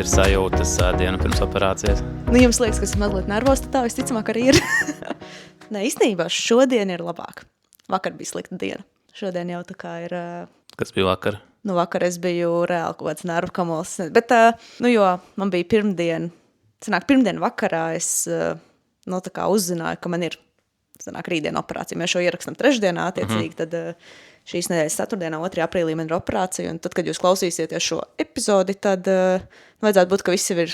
ir sajūtas dienu pirms operācijas? Nu, jums liekas, ka esmu mazliet nervos, tad tā visticamāk arī ir. Nē, īstenībā šodien ir labāk. Vakar bija slikta diena. Šodien jau tā kā ir... Kas bija vakar? Nu, vakar es biju reāli kaut kāds nervu kamols. Bet, jo man bija pirmdien vakarā es, tā kā uzzināju, ka man ir, rītdiena operācija. Mēs šo ierakstam trešdienā, attiecīgi, tad šīs nedēļas ceturtdienā, 2. aprīlī man ir operācija, un tad, kad jūs klausīsieties šo epizodi, tad vajadzētu būt, ka viss ir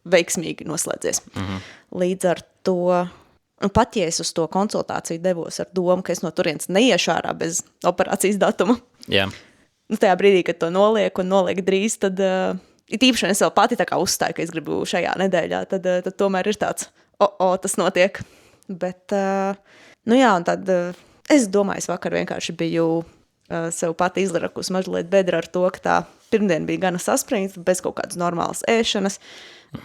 veiksmīgi noslēdzies. Līdz ar to, pat ja es uz to konsultāciju devos ar domu, ka es no turienes neiešu ārā bez operācijas datuma. Jā. Tajā brīdī, kad to noliek drīz, tad it īpaši es vēl pati tā kā uzstāju, ka es gribu šajā nedēļā, tad tomēr ir tāds, tas notiek. Bet, un tad es domāju, es vakar vienkārši biju sev pati izlarakus mazliet bedra ar to, ka tā pirmdien bija gana saspringta, bez kaut kādas normālas ēšanas,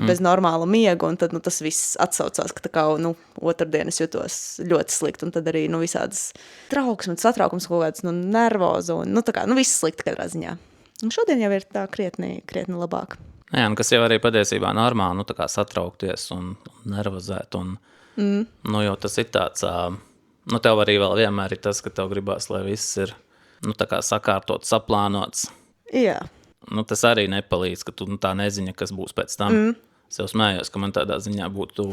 bez normāla miega, un tad tas viss atsaucās, ka tā kā otrdien es jutos ļoti slikti, un tad arī visādas trauksmes, satraukums kaut kāds, nervoza, un viss slikti katrā ziņā. Un šodien jau ir tā krietni labāk. Jā, kas jau arī patiesībā normāli, tā kā satraukties un nervozēt, un jo tas ir tāds, tev arī vēl vienmēr ir tas, ka tev gribās, lai viss ir, tā kā sakārtot, saplānots. Jā. Tas arī nepalīdz, ka tu tā neziņa, kas būs pēc tam. Es jau smējos, ka man tādā ziņā būtu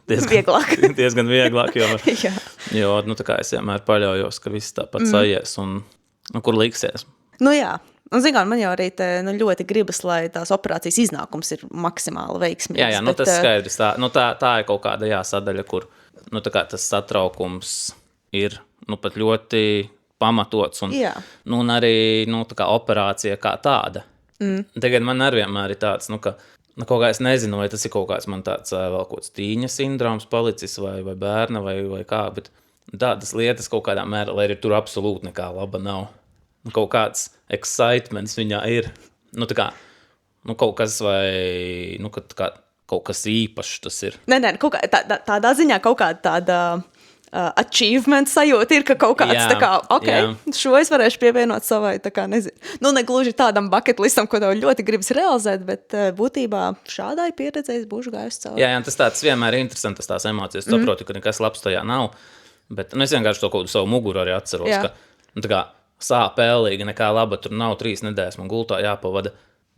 diezgan vieglāk, jo tā kā es vienmēr paļaujos, ka viss tāpat sajies un kur liksies. Jā, un man jau arī ļoti gribas, lai tās operācijas iznākums ir maksimāli veiksmīgs. Jā, tas skaidrs. Tā ir kaut kāda sadaļa, kur tā kā tas satraukums ir pat ļoti pamatots un arī tā kā operācija kā tāda. Tagad man arī vienmēr ir tāds, ka kaut kā es nezinu, vai tas ir kaut kāds man tāds vēl kaut kāds tīņa sindroms palicis vai bērna vai kā, bet tādas lietas kaut kādā mērā, lai arī tur absolūti nekā laba nav. Kaut kāds excitements viņā ir. Kaut kas vai, kaut kas īpašs tas ir. Nē, tādā ziņā kaut kāda tāda achievement sajūta ir, ka kaut kāds, šo es varēšu pievienot savai, nezinu. Ne gluži tādam bucket listam, ko tev ļoti gribas realizēt, bet būtībā šādai pieredzei es būšu gājusi cauri. Jā, tas tāds vienmēr ir interesantas tās emocijas. Saprotu, ka nekas labs tajā nav, bet es vienkārši to kaut kādu savu muguru arī atceros, ka sāpēlīgi, nekā laba, tur nav 3 nedēļas, man gultā jāpavada,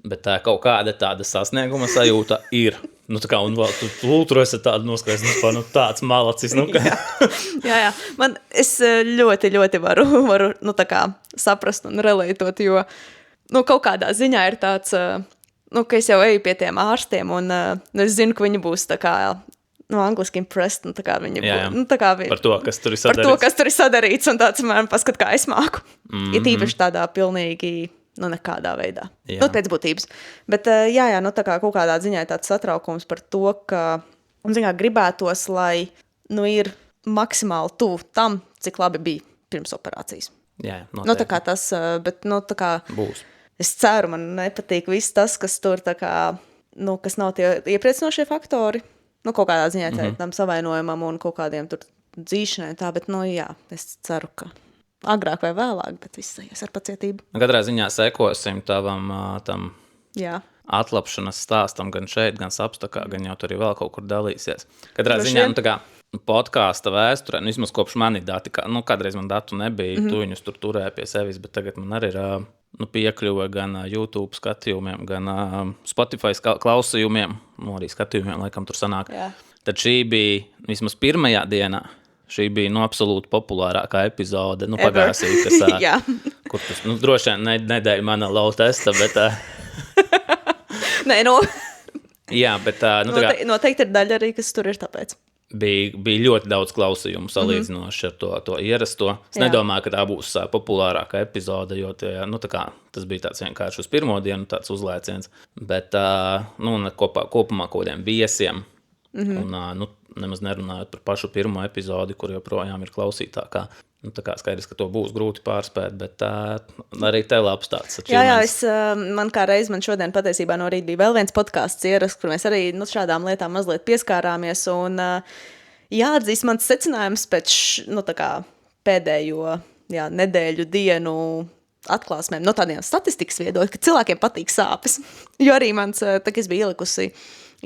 bet tā kaut kāda tāda sasnieguma sajūta ir. Un vēl tu esi tādu noskaidrs, tāds malacis. Jā. Es ļoti, ļoti varu saprast un relētot, jo kaut kādā ziņā ir tāds, ka es jau eju pie tiem ārstiem, un es zinu, ka viņi būs tā kā, angliski impressed, un tā kā viņi būs. Par to, kas tur ir sadarīts. Par to, kas tur ir sadarīts, un tāds man paskat, kā es māku. Ir tīpaši tādā pilnīgi... nekādā veidā. Pēc būtības. Bet, tā kā kaut kādā ziņā ir tāds satraukums par to, ka, gribētos, lai, ir maksimāli tuvu tam, cik labi bija pirms operācijas. Jā, noteikti. Tā kā tas, bet, tā kā... Būs. Es ceru, man nepatīk viss tas, kas tur, tā kā, kas nav tie iepriecinošie faktori, kaut kādā ziņā tam savainojumam un kaut kādiem tur dzīšanai, bet, es ceru, ka agrāk vai vēlāk, bet viss aizies ar pacietību. Katrā ziņā sekosim tavam tam atlapšanas stāstam gan šeit, gan Sapstakā, gan jau tur vēl kaut kur dalīsies. Katrā ziņā, podkāsta vēsturē, vismaz kopš mani dati, kādreiz man datu nebija, tu viņus tur turēja pie sevis, bet tagad man arī ir piekļuve gan YouTube skatījumiem, gan Spotify klausījumiem, arī skatījumiem, laikam tur sanāk. Jā. Tad šī bija vismaz pirmajā dienā. Šī bija absolūti populārākā epizode, pagājušajā, kas, kur tas, droši vien nedēļa mana low testa, bet... Nē, Jā, bet... Noteikti ir daļa arī, kas tur ir tāpēc. Bija ļoti daudz klausījumu salīdzinoši ar to ierasto. Es nedomāju, ka tā būs populārākā epizode, jo tas bija tāds vienkārši uz pirmo dienu tāds uzlēciens, bet kopumā kaut kādiem viesiem. Un, nemaz nerunājot par pašu pirmo epizodi, kur joprojām ir klausītākā. Tā kā skaidrs, ka to būs grūti pārspēt, bet arī te labs tāds. Jā, man kā reiz šodien patiesībā no rīta bija vēl viens podcasts ieraksts, kur mēs arī šādām lietām mazliet pieskārāmies, un jāatzīst mans secinājums pēc pēdējo nedēļu dienu atklāsmēm, no tādiem statistikas viedokļa, ka cilvēkiem patīk sāpes. Jo arī mans, tā kā es biju ielikusi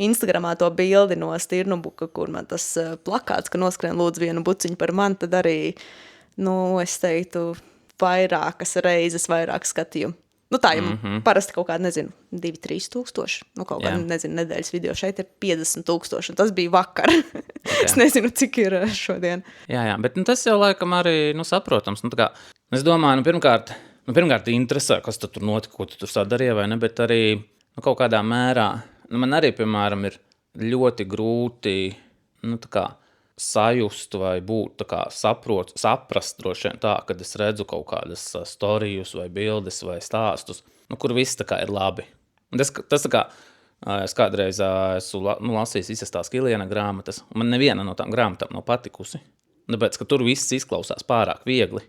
Instagramā to bildi no Stirnubuka, kur man tas plakāts, ka noskrien lūdzu vienu buciņu par mani, tad arī, es teiktu, vairākas reizes vairāk skatījumu. Tā jau parasti kaut kāda, 2-3 tūkstoši, kaut kāda, nedēļas video šeit ir 50 000, un tas bija vakar. Okay. Es nezinu, cik ir šodien. Jā, bet tas jau laikam arī, saprotams. Es domāju, pirmkārt interesē, kas tur notika, ko tu tur sadarīja, vai ne, bet arī kaut kādā mērā, man arī, piemēram, ir ļoti grūti, sajust vai būt saprast droši vien tā, kad es redzu kaut kādas storijus vai bildes vai stāstus, kur viss ir labi. Tas es kādreiz esmu lasījis visas tās Kiliena grāmatas, un man neviena no tām grāmatām nav patikusi, tāpēc, ka tur viss izklausās pārāk viegli.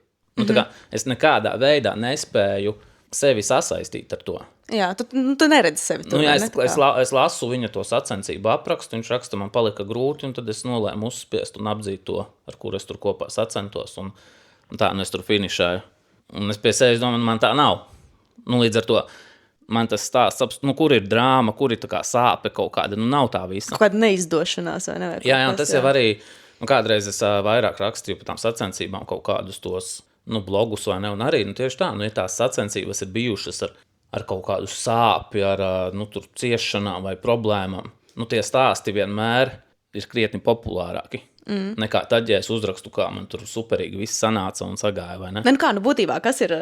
Es nekādā veidā nespēju sevi sasaistīt ar to. Jā, tu neredzi sevi tur. Es lasu viņa to sacensību aprakstu, viņš raksta, man palika grūti, un tad es nolēmu uzspiest un apdzīt to, ar kuru es tur kopā sacentos, un tā, es tur finišēju. Un es pie sevis domāju, man tā nav. Līdz ar to man tas stāsts, kur ir drāma, kur ir tā kā sāpe kaut kāda, nav tā visa. Kaut kāda neizdošanās, vai ne? Jā, un tas jau arī, kādreiz es vairāk rakstīju par tām sacensībām kaut kādus tos, blogus vai ne, un arī, tieši tā, ja tās sacensības ir bijušas ar kaut kādu sāpi, ar tur ciešanām vai problēmām. Tie stāsti vienmēr ir krietni populārāki. Nekā tad, ja es uzrakstu, kā man tur superīgi viss sanāca un sagāja, vai ne? Būtībā, kas ir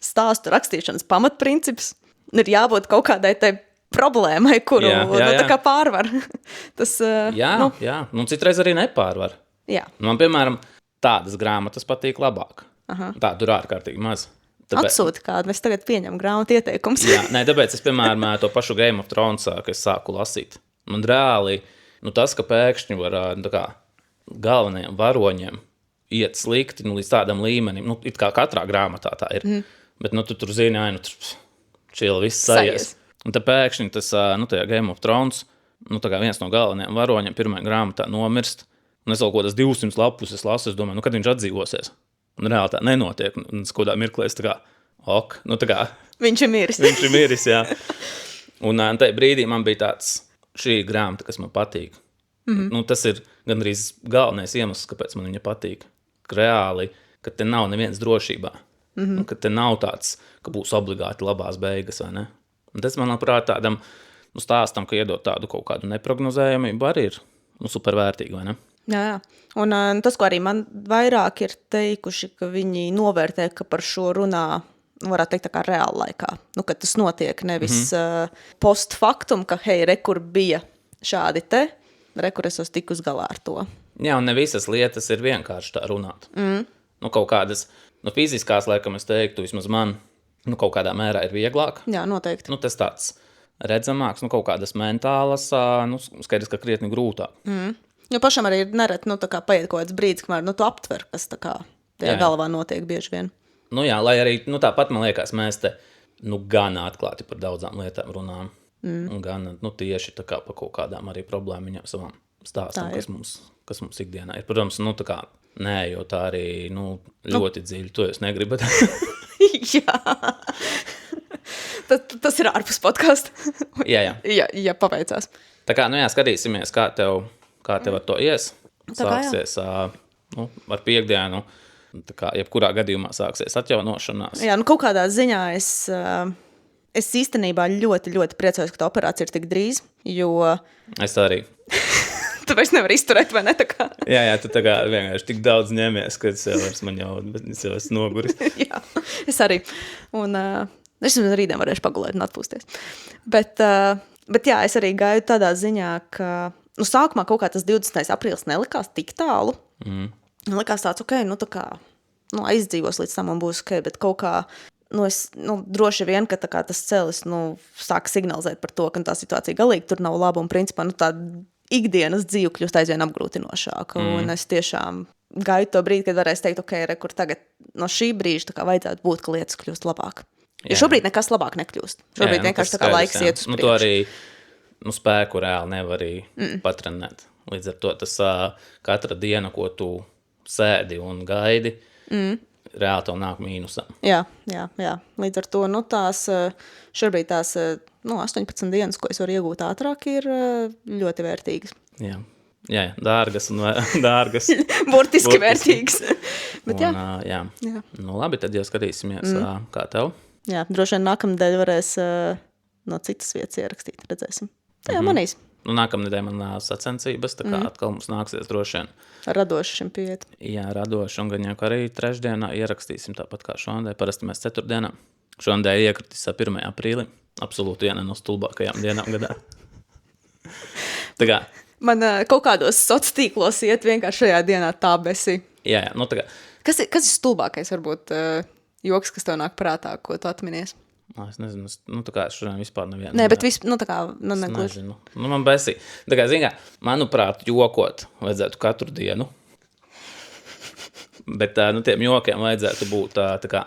stāstu rakstīšanas pamatprincips? Ir jābūt kaut kādai tai problēmai, kuru tā kā pārvar. Tas, jā. Citreiz arī nepārvar. Jā. Man, piemēram, tādas grāmatas patīk labāk. Tādu ir ārkārtīgi maz. Atsūti kādu, mēs tagad pieņem grāmatu ieteikums. Jā, tāpēc es, piemēram, to pašu Game of Thrones, ka es sāku lasīt. Man reāli, tas, ka pēkšņi var galvenajiem varoņiem iet slikti, līdz tādam līmenim, it kā katrā grāmatā tā ir, bet, tu tur zini, čili viss sajies. Un tā pēkšņi tas, tajā Game of Thrones, tā kā viens no galvenajiem varoņiem pirmajā grāmatā nomirst, un es vēl kaut kādas 200 lapus es lasu, es domāju, kad viņš atdzīvosies. Un reāli tā nenotiek, un es kādā mirklē es viņš ir miris. Viņš ir miris, jā. Un tajā brīdī man bija tāds, šī grāmata, kas man patīk. Tas ir gandrīz galvenais iemesls, kāpēc man viņa patīk. Reāli, ka te nav neviens drošībā. Ka te nav tāds, ka būs obligāti labās beigas, vai ne? Un tas, manuprāt, tādam stāstam, ka iedot tādu kaut kādu neprognozējamību, arī ir supervērtīgi, vai ne? Jā. Un tas, ko arī man vairāk ir teikuši, ka viņi novērtē, ka par šo runā, varētu teikt, tā kā reāla laikā. Kad tas notiek nevis post factum, ka, hei, kur bija šādi te, kur es esmu tikus galā ar to. Jā, un ne visas lietas ir vienkārši tā runāt. Kaut kādas, fiziskās, laikam es teiktu, vismaz man, kaut kādā mērā ir vieglāk. Jā, noteikti. Tas tāds redzamāks, kaut kādas mentālas, skaidrs, ka krietni grūtāk. Jo pašam arī ir nereti, tā kā paiet kaut kāds brīdis, kamēr, tu aptver, kas tā kā tajā galvā notiek bieži vien. Jā, lai arī, tāpat man liekas, mēs te, gan atklāti par daudzām lietām runām. Un gan, tieši tā kā par kaut kādām arī problēmiņām savām stāstam, kas mums ikdienā ir. Protams, tā kā, nē, jo tā arī, ļoti dziļi, to jūs negribat. Jā. Tas ir ārpus podcastu. Jā. Ja paveicās. Tā kā, skatīsimies, kā tev ar to ies. Sāksies ar piekdienu, tā kā jebkurā gadījumā sāksies atjaunošanās. Jā, kaut kādā ziņā es īstenībā ļoti, ļoti priecājos, ka tā operācija ir tik drīz, jo... Es arī. Tu vairs nevar izturēt, vai ne? Tā kā... Jā, tu tā kā vienkārši tik daudz ņemies, ka es jau esmu noguris. Jā, es arī. Un es rītdien varēšu pagulēt un atpūsties. Bet jā, es arī gāju tādā ziņā, ka... sākumā kaut kā tas 20. aprīlis nelikās tik tālu. Likās tāds, tā kā, aizdzīvos līdz tam un būs bet kaut kā, es droši vien, ka tā kā tas celis, sāk signalizēt par to, ka tā situācija galīgi tur nav laba un principā, tā ikdienas dzīve kļūst aizvien apgrūtinošāka. Un es tiešām gaidu to brīdi, kad varēs teikt, rekur tagad no šī brīža tā kā vajadzētu būt, ka lietas kļūst labāk. Jo šobrīd nekas labāk nekļūst. Šobrīd vienkārši tā kā laiks iet uz priekšu. To arī spēku reāli nevar arī patrenēt. Līdz ar to tas katra diena, ko tu sēdi un gaidi, reāli tev nāk mīnusā. Jā. Līdz ar to, šobrīd tās 18 dienas, ko es varu iegūt ātrāk, ir ļoti vērtīgas. Jā, dārgas un dārgas. Burtiski vērtīgas. Bet un, jā. Nu labi, tad jau skatīsimies, kā tev. Jā, droši vien nākamnedēļ varēs no citas vietas ierakstīt, redzēsim. Jā, manīs. Nu, nākamnedēļ man sacensības, tā kā atkal mums nāksies droši vien. Radoši šim pieiet. Jā, radoši, un gan jau arī trešdienā ierakstīsim tāpat kā šonadēļ. Parasti mēs ceturtdienā. Šonadēļ iekritis 1. aprīlī. Absolūti viena no stulbākajām dienām gadā. Tā kā. Man kaut kādos sociālos tīklos iet vienkārši šajā dienā tā besi. Jā, nu tā kā. Kas ir stulbākais, varbūt, joks, kas tev nāk prātā, ko tu atminies? Es nezinu, tā kā es šodien vispār nevienu. Nē, bet tā kā, nezinu. Man besī. Tā kā, zin kā, manuprāt, jokot vajadzētu katru dienu. Bet, tiem jokiem vajadzētu būt tā kā,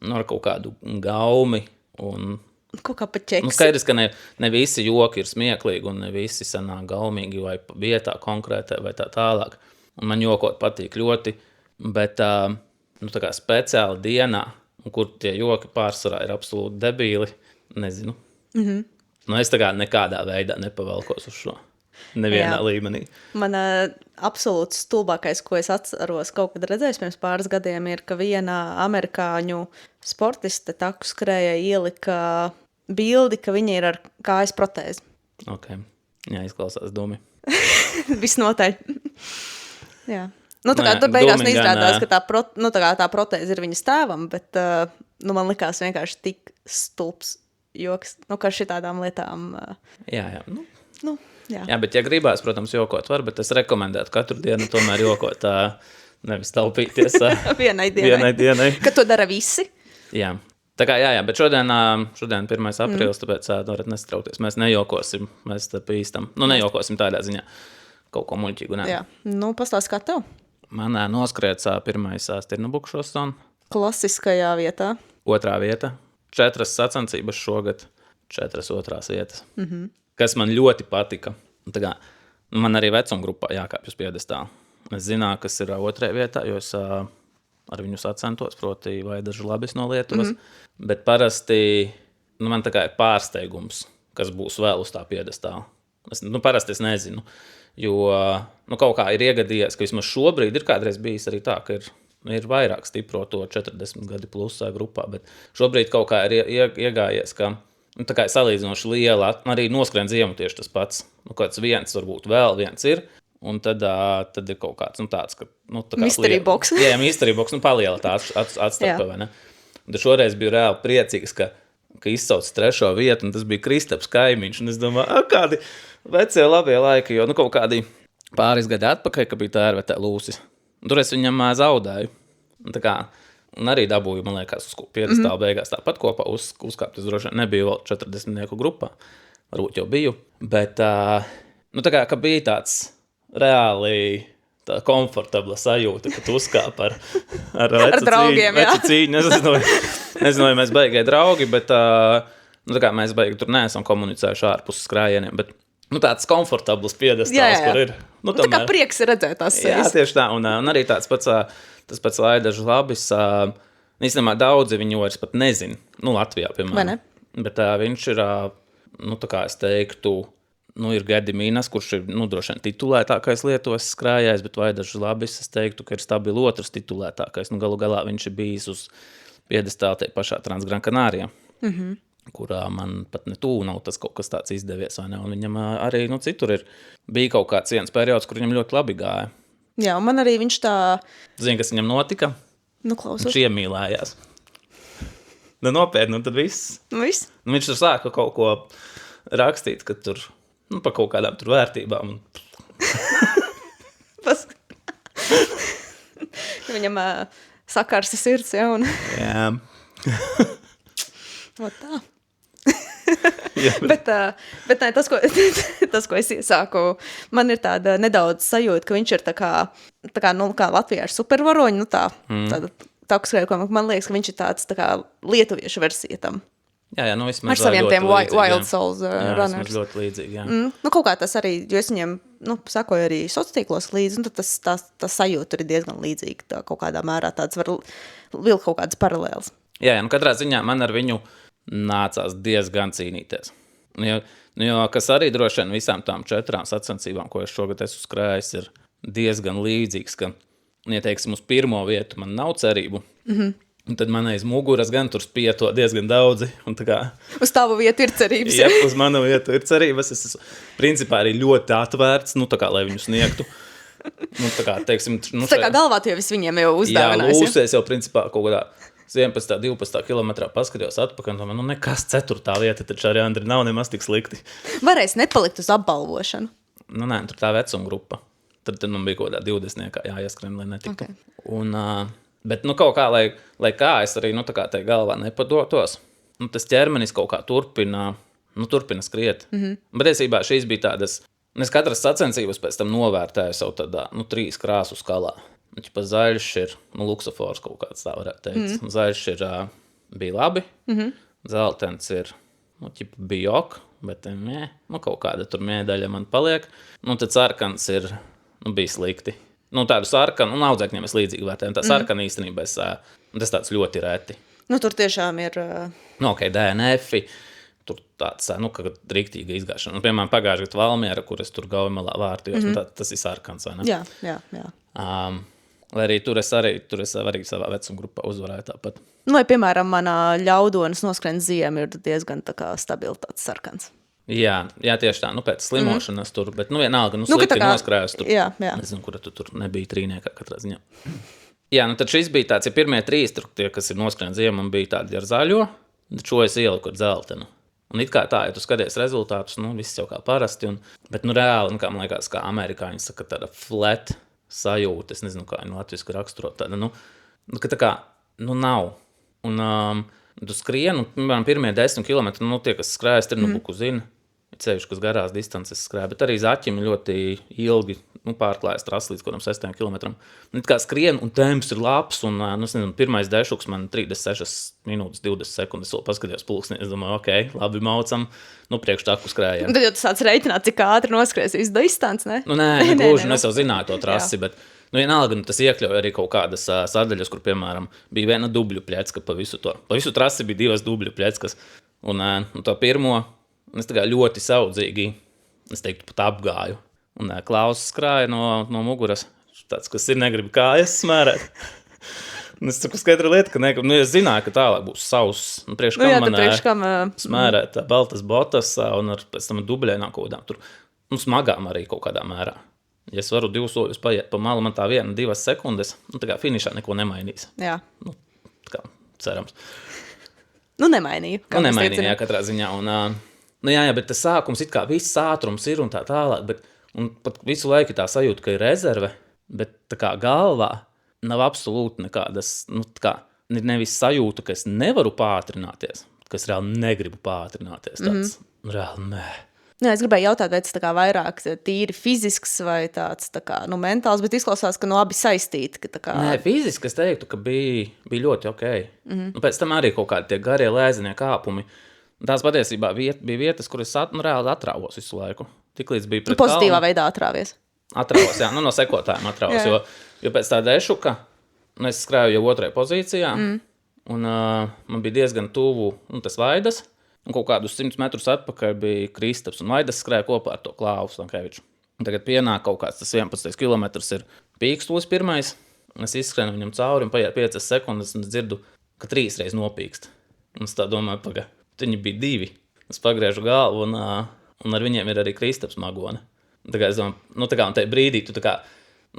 ar kaut kādu gaumi un... Kaut kā pa ķeksi. Skaidrs, ka ne visi joki ir smieklīgi un ne visi sanāk gaumīgi vai vietā konkrētā vai tā tālāk. Un man jokot patīk ļoti, bet, tā kā speciāli dienā, kur tie joki pārsvarā ir absolūti debīli, nezinu. Es tā kā nekādā veidā nepavalkos uz šo. Nevienā līmenī. Man absolūti stulbākais, ko es atceros kaut kad redzējis pirms pāris gadiem, ir, ka viena amerikāņu sportiste taku skrēja ielika bildi, ka viņa ir ar kājas protēzi. Ok. Jā, izklausās dumi. Visnotaļ. Jā. Tur beigās neizrādās, ka tā protēze ir viņas tēvam, bet man likās vienkārši tik stulbs joks, ka šitādām lietām... Jā. Jā. Jā, bet ja gribās, protams, jokot var, bet es rekomendētu katru dienu tomēr jokot, nevis taupīties vienai dienai. Ka to dara visi? Jā. Tā kā jā, bet šodien 1. aprīlis, tāpēc varat nestraukties. Mēs nejokosim, mēs tā pīstam. Nejokosim tādā ziņā kaut ko muļķīgu. Jā. Pastāsti, kā tev? Man noskriets 1. Stirnabukšos un... Klasiskajā vietā. 2. vieta. 4 sacensības šogad, 4 otrās vietas. Kas man ļoti patika. Tā kā, man arī vecuma grupā jākāpj uz piedestālu. Es zināju, kas ir 2. vietā, jo es ar viņu sacentos, proti Vaidažu Labis no Lietuvas. Bet parasti man tā kā ir pārsteigums, kas būs vēl uz tā piedestāla. Parasti es nezinu. Jo kaut kā ir iegadījies, ka vismaz šobrīd ir kādreiz bijis arī tā, ka ir vairāk stipro to 40 gadi plusā grupā, bet šobrīd kaut kā ir iegājies, ka tā kā ir salīdzinoši liela, arī noskrien ziemu tieši tas pats. Kāds viens varbūt vēl viens ir, un tad ir kaut kāds tāds, ka... tā kā mystery box. Jā, mystery box, paliela tā atstarpa, vai ne? Un tad šoreiz biju reāli priecīgs, ka izsauc 3. vietu, un tas bija Kristaps Kaimiņš, un es domāju, kādi vecie labie laiki, jo kaut kādi pāris gadi atpakaļ, ka bija tā ērvetē Lūsis. Un tur es viņam zaudēju. Un arī dabūju, man liekas, uz piedestālu beigās tāpat kopā uzkāpt. Es droši vien nebiju vēl 40 grupā. Varbūt jau biju. Bet tā kā ka bija tāds reāli tā komfortabla sajūta, ka tu uzkāp ar vecu draugiem, cīņu. Nezinu, vai mēs beigai draugi, bet tā kā mēs beigi tur neesam komunicējuši ārpus skrājieniem, bet tāds komfortabls piedestāls, kur ir. Tā kā prieks redzēt tās sejas. Jā, tieši tā, un arī tas pats Vaidažu Labis, īstenībā daudzi viņu vairs pat nezin, Latvijā, piemēram. Vai ne? Bet viņš ir, tā kā es teiktu, ir Gediminas, kurš ir, droši vien titulētākais Lietuvas skrājājs, bet Vaidažu Labis, es teiktu, ka ir stabili otrs titulētākais. Galu galā viņš ir bijis uz piedestāla tie pašā Transgran Canārijā, kurā man pat ne tuvu nav tas kaut kas tāds izdevies, vai ne? Un viņam arī, citur bija kaut kāds viens periods, kur viņam ļoti labi gāja. Jā, un man arī viņš tā... Zini, kas viņam notika? Klausos. Viņš iemīlējās. Nopietni, un tad viss. Viss? Viņš tur sāka kaut ko rakstīt, ka tur, pa kaut kādām tur vērtībām. Viņam sakarsa sirds, ja, un... Jā. Tā. bet nē, tas, ko es iesāku, man ir tāda nedaudz sajūta, ka viņš ir tā kā Latvijā ir supervaroņi, tāda takuskrēja, man liekas, ka viņš ir tāds tā kā lietuviešu versija tam. Jā, nu vismaz ar saviem tiem līdzīgi, Wild Souls runners. Jā, ļoti līdzīgi, jā. Nu, kaut kā tas arī, jo es viņiem, sakoju arī sociālos līdzi, un tad tas sajūta tur ir diezgan līdzīga, tā kaut kādā mērā tāds var vilkt kaut kādas paralēlas. Jā, nu katrā ziņā man ar viņu nācās diezgan cīnīties. Jo kas arī droši vien visām tām 4 sacensībām, ko es šogad esmu skrējis, ir diezgan līdzīgs, ka, ja teiksim, uz pirmo vietu man nav cerību, un tad man aiz muguras gan tur spieto diezgan daudzi. Un tā kā, uz tavu vietu ir cerības. Jā, uz manu vietu ir cerības. Es esmu principā arī ļoti atvērts, tā kā, lai viņu sniegtu. Tā kā, teiksim, tā kā galvā tu jau viņiem jau uzdāvinājis. Jā, lūsies jau principā kaut kādā 11. 12. kilometrā paskatījos atpakaļ, un nekas 4. vieta, taču arī Andri nav nemaz tik slikti. Varēs nepalikt uz apbalvošanu. Nē, tur tā vecuma grupa. Tad man bija kaut kādā 20. jāieskrien, lai netiktu. Okay. Un, bet, kaut kā, lai kā es arī, tā kā tai galvā nepadotos, tas ķermenis kaut kā turpina skriet. Bet esībā šīs bija tādas, es katras sacensības pēc tam novērtēju savu tādā, 3 krāsu skalā. Zaļš ir, luksofors kaut kāds tā varētu teikt. Zaļš ir, bija labi, zeltens ir, bija ok, bet kaut kāda tur miedaļa man paliek. Tad sarkans ir, bija slikti. Tādu sarkanu, audzēkņiem es līdzīgi vērtēju. Tā sarkana īstenībā tas tāds ļoti reti. Tur tiešām ir... Ok, DNF-i, tur tāds, kad rīktīga izgāšana. Piemēram, pagājušajā gadā Valmiera, kur es tur Gaujamalā vārtījos, tas ir sarkans, vai ne? Jā. Lai arī tur es arī savā vecuma grupā uzvarēju tāpat. Vai, piemēram, manā ļaudonas noskrien ziema ir diezgan tā kā stabilitātes sarkans. Jā, tieši tā, pēc slimošanas tur, bet, vienalga, slikti noskrējus tur. Jā. Nezinu, kura tur nebija trīniekā katrā ziņā. Jā, tad šis bija tāds, ja pirmie 3 tur, tie, kas ir noskrien ziema, man bija tādi ar zaļo, tad šo es ieliku ar dzeltenu. Un it kā tā, ja tu skaties rezultātus, viss jau kā parasti, bet, reāli, kā man liekas, kā amerikāņi saka, tāda flat sajūta, es nezinu, kā latviski raksturot tāda, ka tā kā, nav. Un tu skrien, un, piemēram, pirmie 10 kilometri, tie, kas skrējas, ir buku zina, ceļš, kas garās distances skrēja, bet arī zaķim ļoti ilgi, pārklājas trasi līdz kādam 6 kilometram. Un it kā skrien, un temps ir labs, un, es nezinu, pirmais dešuks man 36 minūtes, 20 sekundes, vēl paskatījos pulksnī, es domāju, ok, labi maucam, priekš taku skrējiem. Tad jau tu sāc reiķināt, cik ātri noskries visu distanci, ne? Nē, gluži, es jau zināju to trasi, bet, vienalga, tas iekļauj arī kaut kādas sadaļas, kur, piemēram, bija viena dubļu pļecka pa visu trasi bija 2 dubļu pļeckas, un to pirmo, es tā kā ļoti saudzīgi, es teiktu, pat apgāju. Un Klaus skrāja no muguras, tāds, kas ir negribu kājas smērēt. Un es saku skaidru lietu, ka negribu, es zināju, ka tālāk būs savs. Priekš kam smērēt baltas botas un pēc tam dubļainām kaut kādām tur, smagām arī kaut kādā mērā. Ja es varu 2 soļus paiet pa malu, man tā 1-2 sekundes, tā kā finišā neko nemainīs. Jā. Tā kā cerams. Nemainīja. Nemainīja, katrā ziņā. Un, jā, bet tas sākums it kā viss ātrums ir un tā tālāk, bet un pat visu laiku tā sajūta, ka ir rezerve, bet tā kā galvā nav absolūti nekādas, nevis sajūta, ka es nevaru pātrināties, ka es reāli negribu pātrināties. Tāds, reāli nē. Jā, es gribēju jautāt, vai tas tā kā vairāk tīri fizisks vai tāds tā kā, mentāls, bet izklausās, ka abi saistīti. Ka tā kā... Nē, fiziski es teiktu, ka bija ļoti ok. Pēc tam arī kaut kādi tie garie lēzenie kāpumi. Tās patiesībā bija vietas, kur es reāli atrāvos visu laiku. Tiklīdz bija pret pozitīvā veidā atrāvies. Atrāvos, jā, no sekotājiem atrāvos, jo pēc tā dešuka es skrēju jau 2. pozīcijā, un man bija diezgan tuvu tas Vaidas, un kaut kādus 100 metrus atpakaļ bija Kristaps, un Vaidas skrēja kopā ar to Klāvu Stankeviču. Tagad pienāk kaut kāds tas 11 kilometrs ir pīkstulis pirmais, un es izskrienu viņam cauri, un paiet 5 sekundes, un es dzirdu, ka 3 reiz nopīkst. Un es tā domāju, viņi bija 2. Es pagriežu galvu, un ar viņiem ir arī Kristaps Magone. Tā kā es domāju, tā kā un tajā brīdī tu tā kā,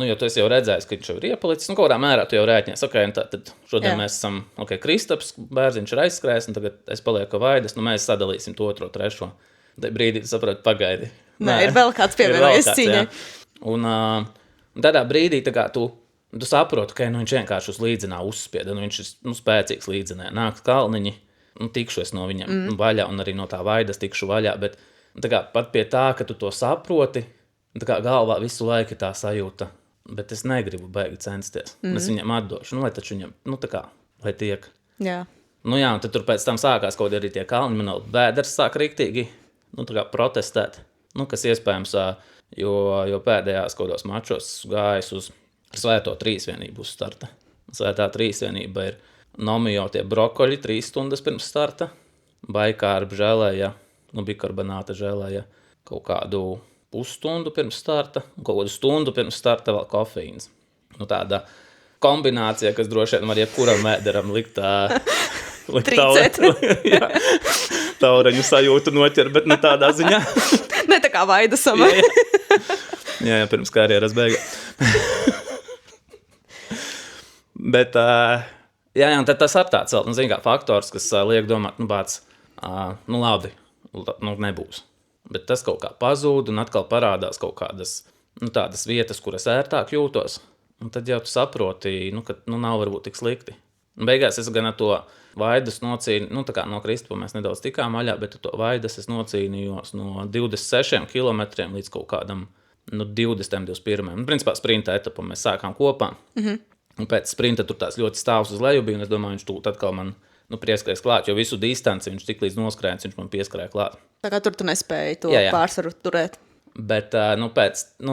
jo tu esi jau redzējis, ka viņš jau ir iepalicis, kaut kādā mērā tu jau rēķinies, ok, un tad šodien mēs esam, ok, Kristaps, Bērziņš ir aizskrējis, un tagad es palieku Vaidas, mēs sadalīsim to 2, 3. Tajā brīdī tu saproti, pagaidi. Nē, ir vēl kāds pievienojies cīņai. Un tādā brīdī tā kā tu saproti, ka viņš vienkārši uz līdzenā uzspieda, viņš ir spēcīgs līdzenē, nāk kalniņi, tikšos no viņiem vaļā, un arī no tā Vaidas tikšu vaļā, bet tā kā pat pie tā, ka tu to saproti, tā kā galvā visu laiku tā sajūta, bet es negribu baigi censties. Es viņam atdošu, lai taču viņam, tā kā, lai tiek. Jā. Nu jā, un tad tur pēc tam sākās kaut arī tie kalni, man vēders sāk riktīgi, nu tā kā protestēt, nu kas iespējams, jo pēdējās kādos mačos gājis uz svēto trīsvienību uz starta. Svētā trīsvienība ir nomio tie brokoļi 3 stundas pirms starta, baikārba žēlēja, nu bikarbonāta žēlēja kaut kādu pusstundu pirms starta, un kaut kādu stundu pirms starta vēl kofeīns. Nu tāda kombinācija, kas droši vien var jebkuram vēderam likt taureņu sajūtu noķer, bet ne tādā ziņā. Ne tā kā Vaidasam. Jā, pirms karjeras beigā. Bet, jā, un tad tas ar tāds vēl, nu, zin kā faktors, kas liek domāt, nu, bāc, nu, labi, nu, nebūs. Bet tas kaut kā pazūd un atkal parādās kaut kādas, nu, tādas vietas, kuras ērtāk jūtos. Un tad jau tu saproti, nu, ka, nu, nav varbūt tik slikti. Un beigās es gan ar to Vaidas nocīnīju, nu, tā kā no Kristapa mēs nedaudz tikām vaļā, bet to Vaidas es nocīnījos no 26 kilometriem līdz kaut kādam, nu, 20-21. Un, principā, sprinta etapu mēs sākām kopā. Un pēc sprinta tur tās ļoti stāvs uz leju bija, un es domāju, viņš tūlīt atkal man, nu, pieskrēs klāt, jo visu distanci viņš tik līdz noskrēns, viņš man pieskrēja klāt. Tā kā tur tu nespēji to pārsvaru turēt. Bet, nu,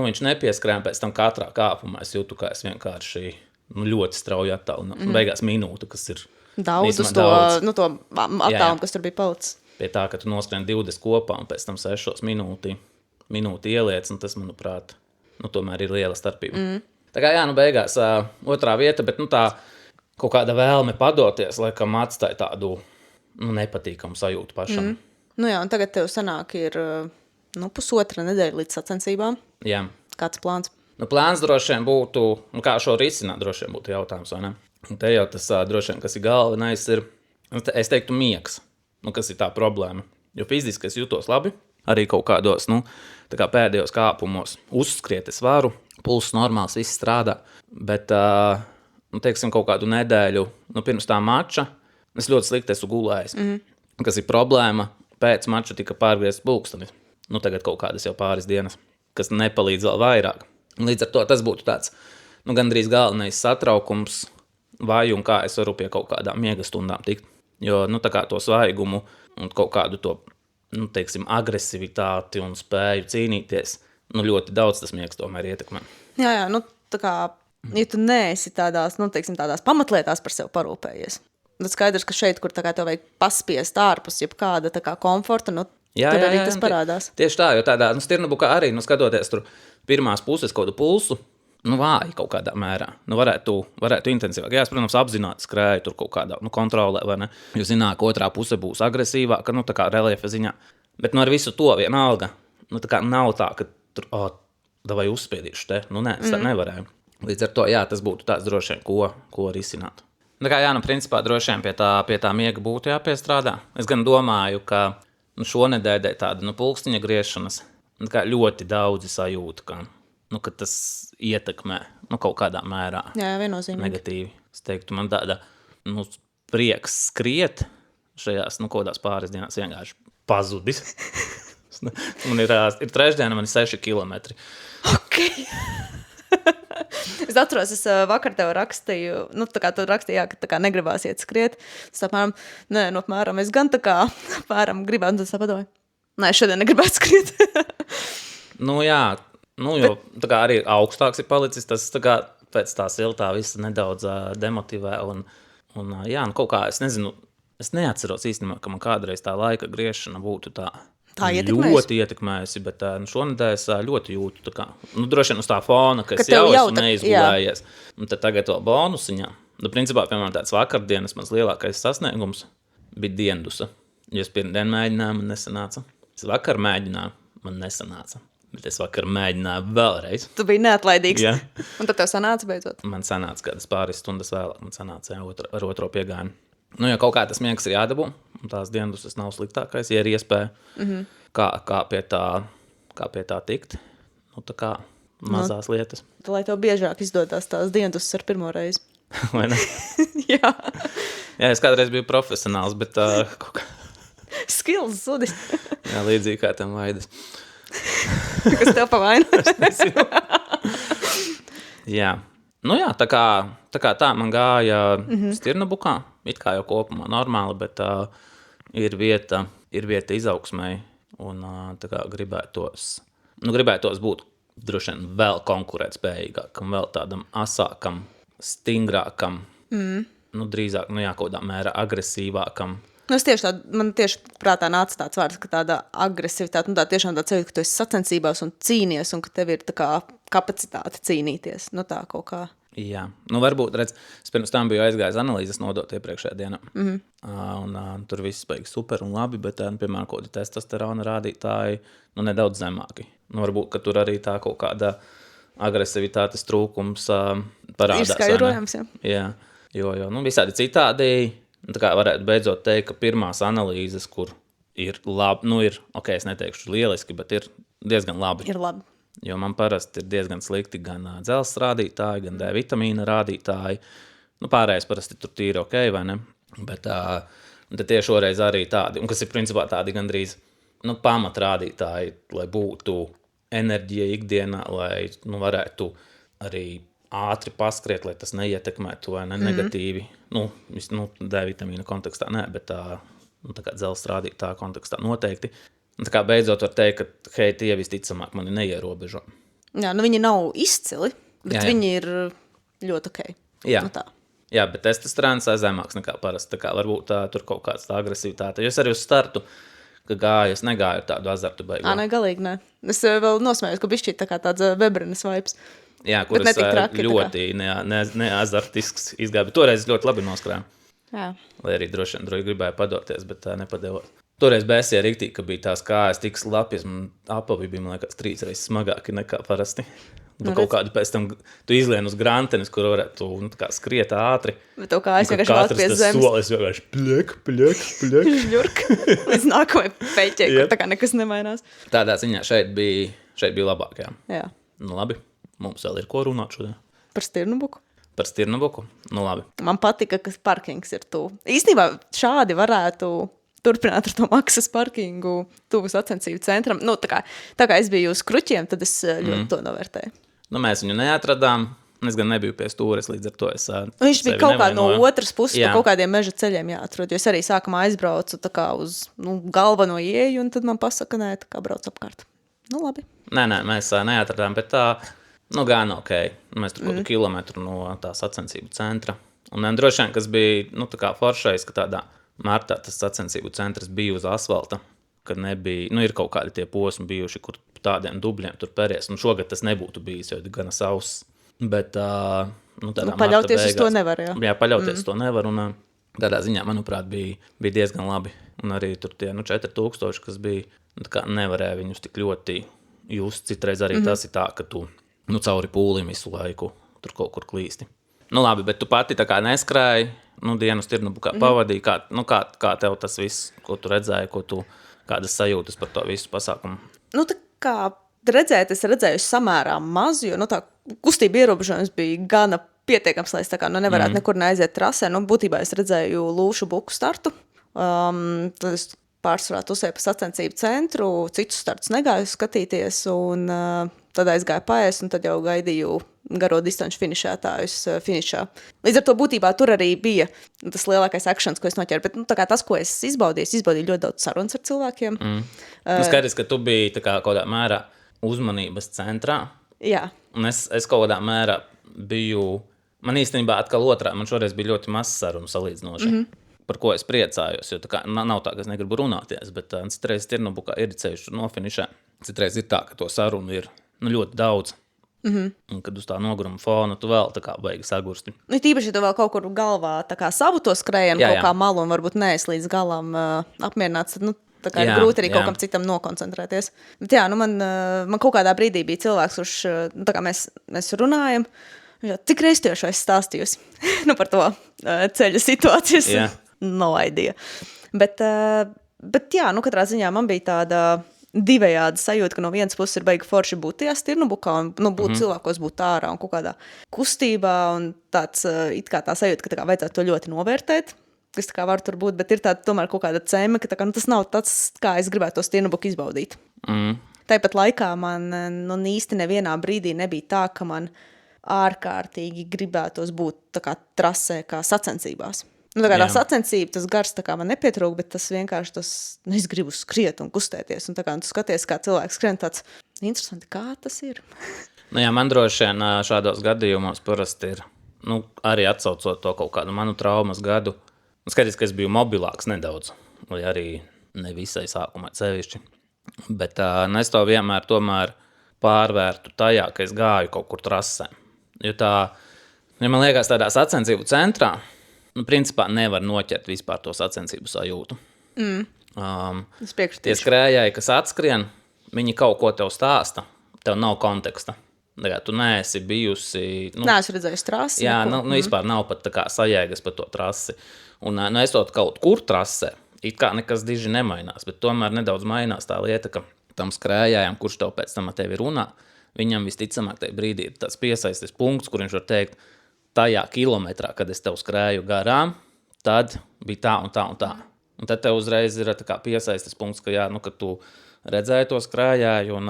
viņš nepieskrēja, pēc tam katrā kāpumā es jūtu, kā es vienkārši, nu, ļoti strauji attālinu. Beigās minūtu, kas ir daudz uz to, nu, to attālumu, kas tur bija palicis. Pie tā, ka tu noskrien 20 kopā un pēc tam 6 minūti ieliec, un tas, manuprāt, nu, tomēr ir liela starpība. Tā kā, jā, nu, beigās otrā vieta, bet, nu, tā kaut kāda vēlme padoties, laikam atstāja tādu, nu, nepatīkamu sajūtu pašam. Nu jā, un tagad tev sanāk ir, nu, pusotra nedēļa līdz sacensībām. Jā. Kāds plāns? Nu, plāns droši vien būtu, nu, kā šo risināt, droši vien būtu jautājums, vai ne? Un te jau tas droši vien, kas ir galvenais, ir, es teiktu, miegs, nu, kas ir tā problēma. Jo fiziski es jūtos labi, arī kaut kādos, nu, tā kā pēdējos kāpumos uzskriet es varu, pulss normāls, viss strādā, bet, nu, teiksim, kaut kādu nedēļu, nu, pirms tā mača, es ļoti slikti esmu gulējis, kas ir problēma, pēc mača tika pārgriezt pulksteni, nu, tagad kaut kādas jau pāris dienas, kas nepalīdz vēl vairāk. Līdz ar to tas būtu tāds, nu, gandrīz galvenais satraukums, vai un kā es varu pie kaut kādām miega stundām tikt. Jo, nu, tā kā to svaigumu un kaut kādu to, nu, teiksim, agresivitāti un spēju cīnīties, nu, ļoti daudz tas miegs tomēr ietekmē. Jā, nu, tā kā, ja tu neesi tādās, nu, teiksim, tādās pamatlietās par sevi parūpējies, tad skaidrs, ka šeit, kur tā kā tev vajag paspiest ārpus, jeb kāda tā kā komforta, nu, tur arī tas parādās. Tieši tā, jo tādā, nu, Stirnabukā arī, nu, skatoties tur pirmās puses kaut kādu pulsu, nu, vāji kaut kādā mērā. Nu, varētu intensīvāk. Jā, es, protams, apzināti skrēju tur kaut kādā, nu, kontrolē, vai ne? Jo zināt, ka otrā puse būs agresīvāka, nu, tā kā reliefa ziņā. Bet, nu, ar visu to vienalga, nu, tā kā nav tā, ka tur, davai uzspiedīšu te. Nu, nē, es tā nevarēju. Līdz ar to, jā, tas būtu tāds droši vien, ko risināt. Tā kā, jā, nu, principā droši vien pie tā miega būtu jāpiestrādā. Es gan domāju, ka, nu, šonedēļ tāda, nu, pulkstiņa griešanas, nu, kā ļoti daudzi sajūta, ka tas ietekmē, nu, kaut kādā mērā. Jā, viennozīmīgi. Negatīvi. Es teiktu, man tāda, nu, prieks skriet šajās, nu, kodās pāris dienās vienkārši pazudis. Man ir trešdiena, man ir 6 kilometri. Ok. Es atceros, es vakar tev rakstīju, nu, tā kā tu rakstīji, jā, ka tā kā negribās iet skriet. Es apmēram, es gan tā kā, gribētu, un tad padomāju. Nē, šodien negribētu skriet. Nu, jā. Nu, jo tā kā arī augstāks ir palicis, tas tā kā pēc tā siltā visa nedaudz demotivē un jā, nu kaut kā, es nezinu, es neatceros īstenībā, ka man kādreiz tā laika griešana būtu tā ļoti ietekmējusi, bet nu, šonedēļ es ļoti jūtu tā kā, nu, droši vien uz tā fona, ka es jau esmu neizgulējies, un tad tagad vēl bonusiņā. Nu, principā, piemēram, tāds vakardienas mans lielākais sasniegums bija diendusa, jo es pirmdien mēģināju, man nesanāca. Es vakar mēģināju, man nesanāca. Bet es vakar mēģināju vēlreiz. Tu biji neatlaidīgs. Jā. Un tad tev sanāca beidzot? Man sanāca kādas pāris stundas vēlāk. Man sanāca ar otro piegājumu. Nu, ja kaut kā tas miegs ir jādabū, un tās dienas nav sliktākais, ja ir iespēja, kā pie tā tikt. Nu, tā kā mazās lietas. Tad, lai tev biežāk izdodās tās dienas ar pirmo reizi. Vai ne? Jā. Jā, es kādreiz biju profesionāls, bet kaut kā... Skills zudis. Jā, līdzīgi kā tam Vaidas. Kas tev pa vainu? Jā. Nu jā, tā kā tā man gāja Stirnabukā, it kā jau kopumā normāli, bet ir vieta izaugsmai, un tā kā gribētos būt droši vien vēl konkurētspējīgākam, vēl tādam asākam, stingrākam, drīzāk, kaut kādā mērā agresīvākam. Man tieši prātā nāca tāds vārds, ka tāda agresivitāte, tā tiešām tāds sajūta, ka tu esi sacensībās un cīnies, un ka tev ir tā kā kapacitāte cīnīties, tā kaut kā. Jā, varbūt, redz, es pirms tam biju aizgājis analīzes nodot iepriekšējā dienā, un tur viss beigas super un labi, bet, piemēram, kaut kādi testosterona rādītāji, nedaudz zemāki. Varbūt, ka tur arī tā kaut kāda agresivitātes trūkums parādās. Ir skaidrojams, jā. Jo, visādi citādi, tā kā varētu beidzot teikt, ka pirmās analīzes, kur ir labi, ok, es neteikšu lieliski, bet ir diezgan labi. Ir labi. Jo man parasti ir diezgan slikti gan dzelzs rādītāji, gan D vitamīna rādītāji. Pārējais parasti tur tīri ok, vai ne? Bet tad tieši šoreiz arī tādi, un kas ir principā tādi gandrīz pamatrādītāji, lai būtu enerģija ikdienā, lai varētu arī ātri paskriet, lai tas neietekmētu vai ne negatīvi. D vitamīna kontekstā nē, bet tā kā dzelzs rādītāja kontekstā noteikti. Tā kā beidzot var teikt, ka hei, tie visticamāk mani neierobežo. Jā, viņi nav izcili, bet viņi ir ļoti ok. Jā, jā, bet testosterons zemāks nekā parasti. Tā kā varbūt tur kaut kāds tā agresivitāte. Jo es arī uz startu, ka gāju, es negāju ar tādu azartu beigu. Ne, galīgi ne. Es vēl nosmējos, ka bišķīt tā kā tāds Weberenes vibes. Jā, kur es ļoti neazartisks izgāju, bet toreiz ļoti labi noskrēju. Jā. Lai arī droši gribēju padoties, bet nepadevos. Toreiz bēsīja riktīgi, ka bija tās kājas tik slapjas, un apavi bija, man liekas, 3 reizes smagāki nekā parasti. Kaut kādu pēc tam tu izlien uz grantenes, kur varētu skriet ātri. Bet tev kājas vienkārši vēl pie zemes. Solis vienkārši pļek. Žurk. Līdz nākamajai peļķei, kur tā kā nekas nemainās. Tādā ziņā šeit bija labāk, jā. Jā. Labi, mums vēl ir ko runāt šodien. Par Stirnabuku? Par Stirnabuku? Labi. Man patika, ka parkings ir tuvu. Īstenībā šādi varētu turpināt ar to maksas parkingu tuvu sacensību centram. Tā kā es biju uz Kruķiem, tad es ļoti to novērtēju. Mēs viņu neatradām. Es gan nebiju pie stūres, līdz ar to es viņš bija kaut kā no otras puses, pa kaut kādiem meža ceļiem jāatrod. Jo es arī sākumā aizbraucu tā kā uz galveno ieeju, un tad man pasaka, nē, tā kā brauc apkārt. Labi. Nē, mēs neatradām, bet tā, gan ok. Mēs tur kādu kilometru no tā sacensību centra. Un droši vien, kas bija, tā kā foršais, ka tādā martā tas sacensību centrs bija uz asfalta, kad nebija, ir kaut kādi tie posmi bijuši, kur tādiem dubļiem tur peries, un šogad tas nebūtu bijis, jo gana sauss, bet paļauties uz to nevar, jā. Jā, paļauties uz to nevar, un tādā ziņā, manuprāt, bija diezgan labi, un arī tur tie 4000, kas bija, tā kā nevarēja viņus tik ļoti just, citreiz arī tas ir tā, ka tu, cauri pūlim visu laiku tur kaut kur klīsti. Labi, bet tu pati tā kā neskrēji, dienu Stirnabukā pavadīji, kā tev tas viss, ko tu redzēji, kādas sajūtas par to visu pasākumu? Tā kā redzēt, es redzēju samērā maz, jo tā kustība ierobežojums bija gana pietiekams, lai es tā kā nevarētu nekur neaiziet trasē. Būtībā es redzēju lūšu buku startu, tad es pārsvarā tusēju pa sacensību centru, citus startus negāju skatīties, un tad aizgāju paēst, un tad jau gaidīju garo distanču finišētājus finišā. Līdz ar to būtībā tur arī bija tas lielākais akšans, ko es noķēru. Bet tā kā tas, ko es izbaudīju ļoti daudz sarunas ar cilvēkiem. Skaidrs, ka tu biji tā kā kādā mērā uzmanības centrā. Jā. Un es kaut kādā mērā biju, man īstenībā atkal otrā, man šoreiz bija ļoti maz sarunu salīdzinoši, par ko es priecājos, jo tā kā nav tā, ka es negribu runāties, bet citreiz Stirnabukā ir ceļš no finišā. Citreiz ir tā, ka to sarunu ir ļoti daudz. Un, kad uz tā noguruma fona tu vēl tā kā baigi sagursti. Tīpaši tu vēl kaut kur galvā tā kā savu to skrējienu kaut kā malu un varbūt neesi līdz galam apmierināts, tad tā kā ir grūti arī kaut kam citam nokoncentrēties. Bet man kaut kādā brīdī bija cilvēks, kurš, tā kā mēs runājam, cik reiz tieši es stāstījusi par to ceļa situācijas, no idea. Bet katrā ziņā man bija tāda divējādi sajūta, ka no vienas puses ir baigi forši būt tajā Stirnabukā un būt cilvēkos būt ārā un kaut kādā kustībā un tāds it kā tā sajūta, ka tā kā vajadzētu to ļoti novērtēt, kas tā kā var tur būt, bet ir tāda tomēr kaut kāda cēme, ka tā kā, tas nav tāds, kā es gribētu to Stirnabuku izbaudīt. Tāpat laikā man īsti nevienā brīdī nebija tā, ka man ārkārtīgi gribētos būt tā kā trasē, kā sacensībās. Nu, tā kā tā sacensība, tas gars tā kā man nepietrūk, bet tas vienkārši es gribu skriet un kustēties. Un tā kā tu skaties, kā cilvēks skrien, tāds interesanti, kā tas ir. Nu jā, man droši vien šādos gadījumos parasti ir, arī atsaucot to kaut kādu manu traumas gadu. Skaties, ka es biju mobilāks nedaudz, vai arī ne visai sākumā sevišķi. Bet es to vienmēr tomēr pārvērtu tajā, ka es gāju kaut kur trasē. Jo man liekas, tādā sacensību centrā, principā nevar noķert vispār to sacensību sajūtu. Es piekritīšu. Tie skrējēji, kas atskrien, viņi kaut ko tev stāsta, tev nav konteksta. Tu neesi bijusi... Neesi redzējis trasi. Jā, vispār nav pat tā kā sajēgas par to trasi. Un esot kaut kur trasē, it kā nekas diži nemainās, bet tomēr nedaudz mainās tā lieta, ka tam skrējējam, kurš tev pēc tam ar tevi runā, viņam visticamāk tajā brīdī ir tāds piesaistes punkts, kur viņš var teikt, tajā kilometrā, kad es tev skrēju garām, tad bija tā un tā un tā. Un tad tev uzreiz ir tā kā piesaistes punkts, ka, ka tu redzēji to skrējēju un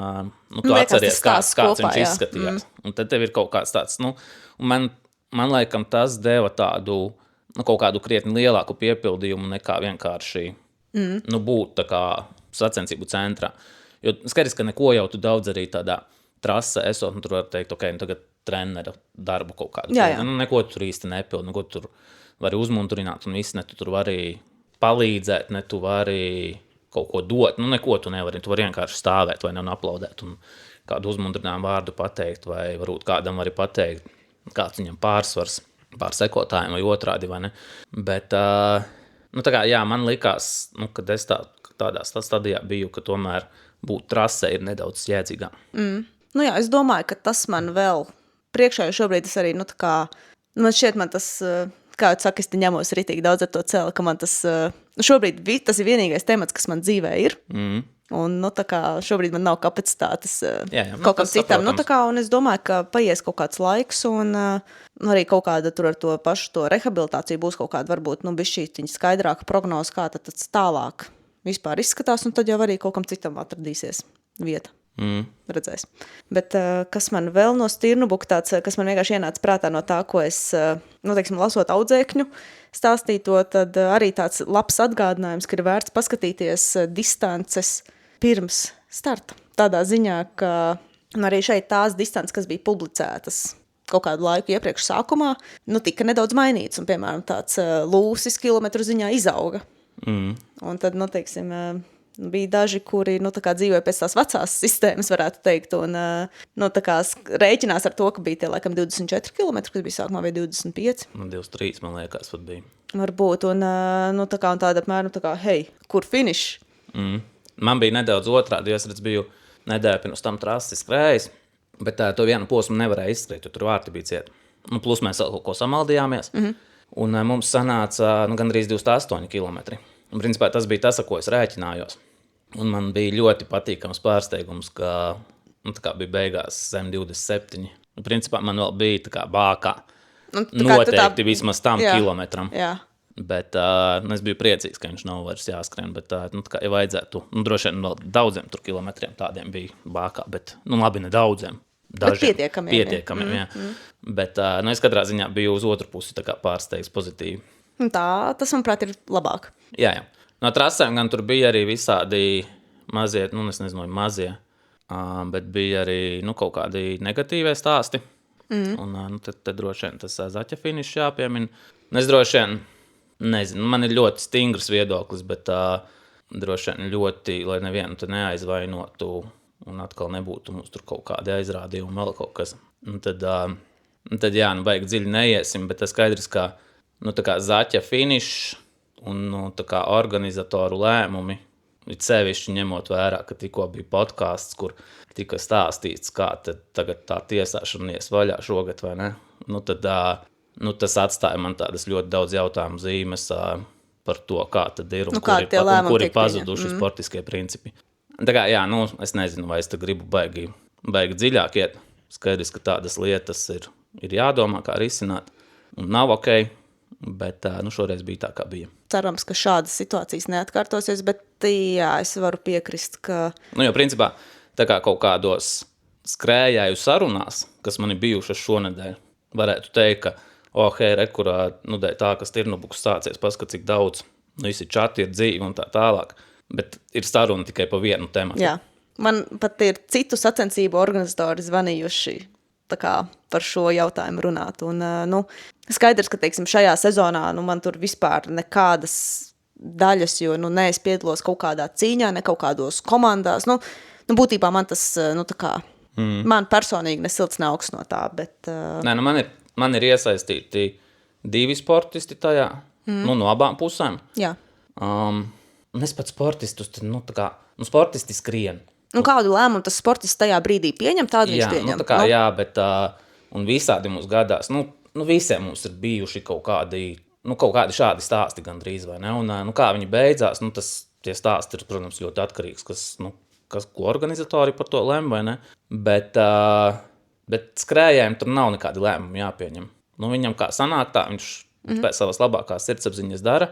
tu atceries, kāds viņš izskatījās. Un tad tev ir kaut kāds tāds, un man laikam tas deva tādu, kaut kādu krietni lielāku piepildījumu nekā vienkārši būt tā kā sacensību centrā. Jo skaidrs, ka neko jau tu daudz arī tādā trasē esot, tur var teikt, tagad trenera darbu kaut kādu. Jā. Neko tu tur īsti nepildi, neko tu tur vari uzmunturināt un viss, ne tu tur vari palīdzēt, ne tu vari kaut ko dot, neko tu nevari, tu vari vienkārši stāvēt vai aplaudēt un kādu uzmuntrinājumu vārdu pateikt, vai varbūt kādam vari pateikt, kāds viņam pārsvars pār sekotājiem vai otrādi, vai ne. Bet, man likās, kad es tādā stadijā biju, ka tomēr būt trasē ir nedaudz jēdzīgāk. Es domāju, ka tas man vēl priekšā, jo šobrīd es arī, man šķiet, man tas, kā jau saka, es te ņemos ritīgi daudz ar to celi, ka man tas, šobrīd tas ir vienīgais temats, kas man dzīvē ir. Un, šobrīd man nav kapacitātes kaut kam citam. Un es domāju, ka paies kaut kāds laiks un arī kaut kāda tur ar to pašu to rehabilitāciju būs kaut kāda varbūt, bišķītiņa skaidrāka prognoze, kā tad tālāk vispār izskatās, un tad jau arī kaut kam citam atradīsies vieta. Redzēs. Bet kas man vēl no Stirnubuka tāds, kas man vienkārši ienāca prātā no tā, ko es, lasot audzēkņu stāstīto, tad arī tāds labs atgādinājums, ka ir vērts paskatīties distances pirms starta. Tādā ziņā, ka arī šeit tās distances, kas bija publicētas kaut kādu laiku iepriekš sākumā, tika nedaudz mainīts, un, piemēram, tāds lūsis kilometru ziņā izauga. Un tad, bija daži, kuri dzīvoja pēc tās vecās sistēmas, varētu teikt, un rēķinās ar to, ka bija tie laikam 24 km, kas bija sākumā, vai 25. 23, man liekas, pat bija. Varbūt, un tāda apmēram, hei, kur finišs? Man bija nedaudz otrādi, jo es biju nedēļu pirms tam trasi skrējis, bet to vienu posmu nevarēja izskriet, jo tur vārti bija cieti. Plus mēs kaut ko samaldījāmies. Un mums sanāca gandrīz 28 km. Un, principā, tas bija tas, ar ko es rēķinājos. Un man bija ļoti patīkams pārsteigums, ka bija beigās zem 27. Un, principā, man vēl bija tā kā bākā. Noteikti vismaz tam kilometram. Jā. Bet es biju priecīgs, ka viņš nav vairs jāskrien. Bet, ja vajadzētu, droši vien vēl daudziem tur kilometriem tādiem bija bākā. Bet, labi, ne daudziem. Dažiem. Pietiekamiem, jā. Bet, es katrā ziņā biju uz otru pusi tā kā pārsteigts pozitīvi. Tas, manuprāt, ir labāk. Jā. No trasēm gan tur bija arī visādi mazie, es nezinu, mazie, bet bija arī, kaut kādi negatīvie stāsti. Un tad droši vien tas zaķa finišs jāpiemina. Es droši vien, nezinu, man ir ļoti stingrs viedoklis, bet droši vien ļoti, lai nevienu te neaizvainotu un atkal nebūtu mums tur kaut kādi aizrādījumi, vēl kaut kas. Un tad baigi dziļi neiesim, bet tas skaidrs, ka tā kā zaķa finišs un tā kā organizatoru lēmumi, it sevišķi ņemot vērā, ka tikko bija podcasts, kur tika stāstīts, kā tagad tā tiesāšana ies vaļā šogad, vai ne? Tad tas atstāja man tādas ļoti daudz jautājumu zīmes par to, kā tad ir un kuri pazuduši sportiskie principi. Tā kā, es nezinu, vai es te gribu baigi dziļāk iet. Skaidrs, ka tādas lietas ir jādomā, kā risināt, un nav ok, bet šoreiz bija tā, kā bija. Cerams, ka šādas situācijas neatkārtosies, bet jā, es varu piekrist, ka... Jo principā, tā kā kaut kādos skrējēju sarunās, kas man ir bijušas šonedēļ, varētu teikt, ka hei, rekurā, tā, ka Stirnobuks sācies, paskat, cik daudz, visi čati ir dzīvi un tā tālāk, bet ir saruna tikai pa vienu tematu. Jā, man pat ir citu sacensību organizatori zvanījuši tā kā par šo jautājumu runāt, un, skaidrs, ka, teiksim, šajā sezonā, man tur vispār nekādas daļas, jo, ne es piedalos kaut kādā cīņā, ne kaut kādos komandās, būtībā man tas, tā kā, man personīgi ne silts, ne augsts no tā, bet... Nē, man ir iesaistīti 2 sportisti tajā, no abām pusēm. Jā. Es pat sportistus, tā kā, sportisti skrien. Kādu lēmumu tas sportists tajā brīdī pieņem, tādu viņš pieņem? Jā, bet, un visādi mums gadās, visiem mums ir bijuši kaut kādi šādi stāsti gandrīz, vai ne? Un kā viņi beidzās, tie stāsti ir, protams, ļoti atkarīgs, ko organizatori par to lem, vai ne? Bet skrējējiem tur nav nekādi lēmumi jāpieņem. Viņam kā sanāk tā, viņš pēc savas labākās sirdsapziņas dara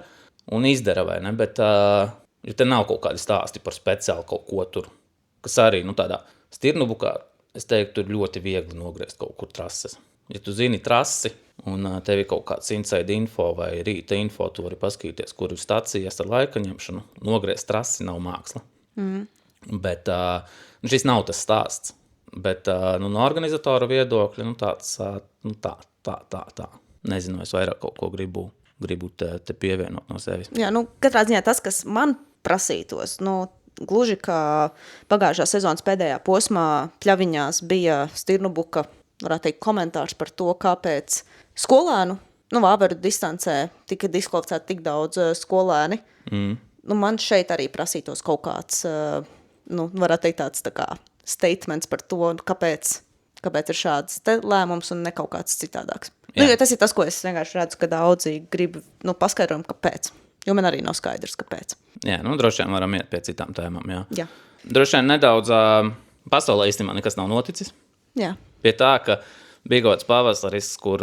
un izdara, vai ne? Bet ja te nav kaut kādi stāsti par speciāli kaut ko tur, kas arī, tādā Stirnobukā, es teiktu, tur ļoti viegli nogriezt kaut kur trases. Ja tu zini trasi un tev ir kaut kāds inside info vai rīta info, tu vari paskatīties, kur ir stacijas ar laika ņemšanu. Nogriezt trasi nav māksla. Bet šis nav tas stāsts. Bet no organizatora viedokļa, tāds, tā. Nezinu, es vairāk kaut ko gribu te pievienot no sevis. Jā, katrā ziņā tas, kas man prasītos, gluži kā pagājušā sezonas pēdējā posmā pļaviņās bija Stirnobuka, varētu teikt, komentārs par to, kāpēc skolēnu, vāveru distancē tika diskvalificēti tik daudz skolēni. Man šeit arī prasītos kaut kāds, varētu teikt, tāds tā kā statements par to, kāpēc ir šāds lēmums un ne kaut kāds citādāks. Jo tas ir tas, ko es vienkārši redzu, ka daudzi grib paskaidrojumu, kāpēc. Jo man arī nav skaidrs, kāpēc. Jā, droši vien varam iet pie citām tēmām, jā. Droši vien nedaudz pasaulē īstenībā nekas nav noticis. Jā. Pie tā, ka bija gods pavasaris, kur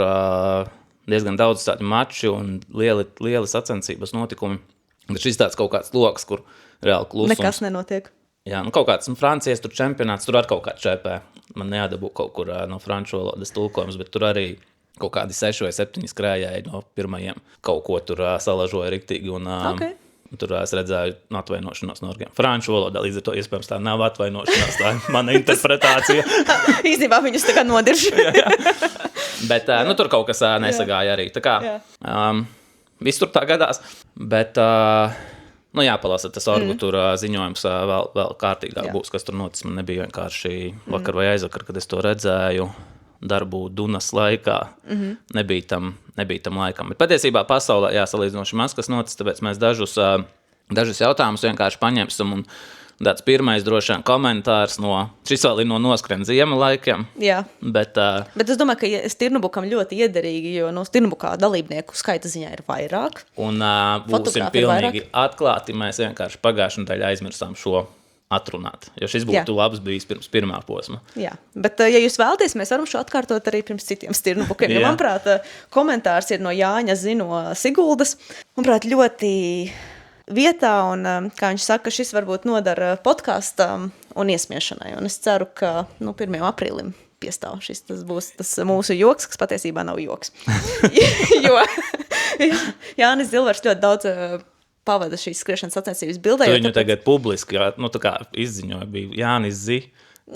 diezgan daudz tādi mači un lieli sacensības notikumi. Bet šis tāds kaut kāds loks, kur reāli klusums. Nekas nenotiek. Jā, kaut kāds Francijas tur čempionāts, tur ar kaut kāds ČP. Man neādabū kaut kur no franču valodas tulkojums, bet tur arī kaut kādi 6 vai 7 skrējēji no pirmajiem kaut ko tur salažoja riktīgi. Un, tur es redzēju atvainošanos no orgiem. Franču valodā, līdz ar to iespējams tā nav atvainošanās, tā ir mana interpretācija. Īstenībā viņus tā kā nodirž. jā. Bet tur kaut kas nesagāja arī. Tā kā viss tur tā gadās. Bet jāpalasa tas orgu tur ziņojums vēl kārtīgāk būs, kas tur notic. Man nebija vienkārši vakar vai aizvakar, kad es to redzēju. Darbu Dunas laikā, nebija tam laikam. Bet patiesībā pasaulē salīdzinoši maz, kas notic, tāpēc mēs dažus jautājumus vienkārši paņemsim un tāds pirmais droši vien komentārs šis vēl ir no noskrien ziema laikiem. Jā. Bet es domāju, ka Stirnobukam ļoti iederīgi, jo Stirnobukā dalībnieku skaita ziņā ir vairāk. Un būsim pilnīgi atklāti, mēs vienkārši pagājušajā nedēļā aizmirsām šo atrunāt, jo šis būtu labs bijis pirms pirmā posma. Jā, bet ja jūs vēlaties, mēs varam šo atkārtot arī pirms citiem Stirnobukiem. Jo, manuprāt, komentārs ir no Jāņa Zino Siguldas. Manuprāt, ļoti vietā, un, kā viņš saka, šis varbūt nodara podkastam un iesmiešanai. Un es ceru, ka 1. aprīlim piestāv šis. Tas būs tas mūsu joks, kas patiesībā nav joks. Jo Jānis Zilvers ļoti daudz pavada šīs skriešanas sacensības bildē. Tu viņu tagad publiski, tā kā izziņoja, bija Jānis Zi.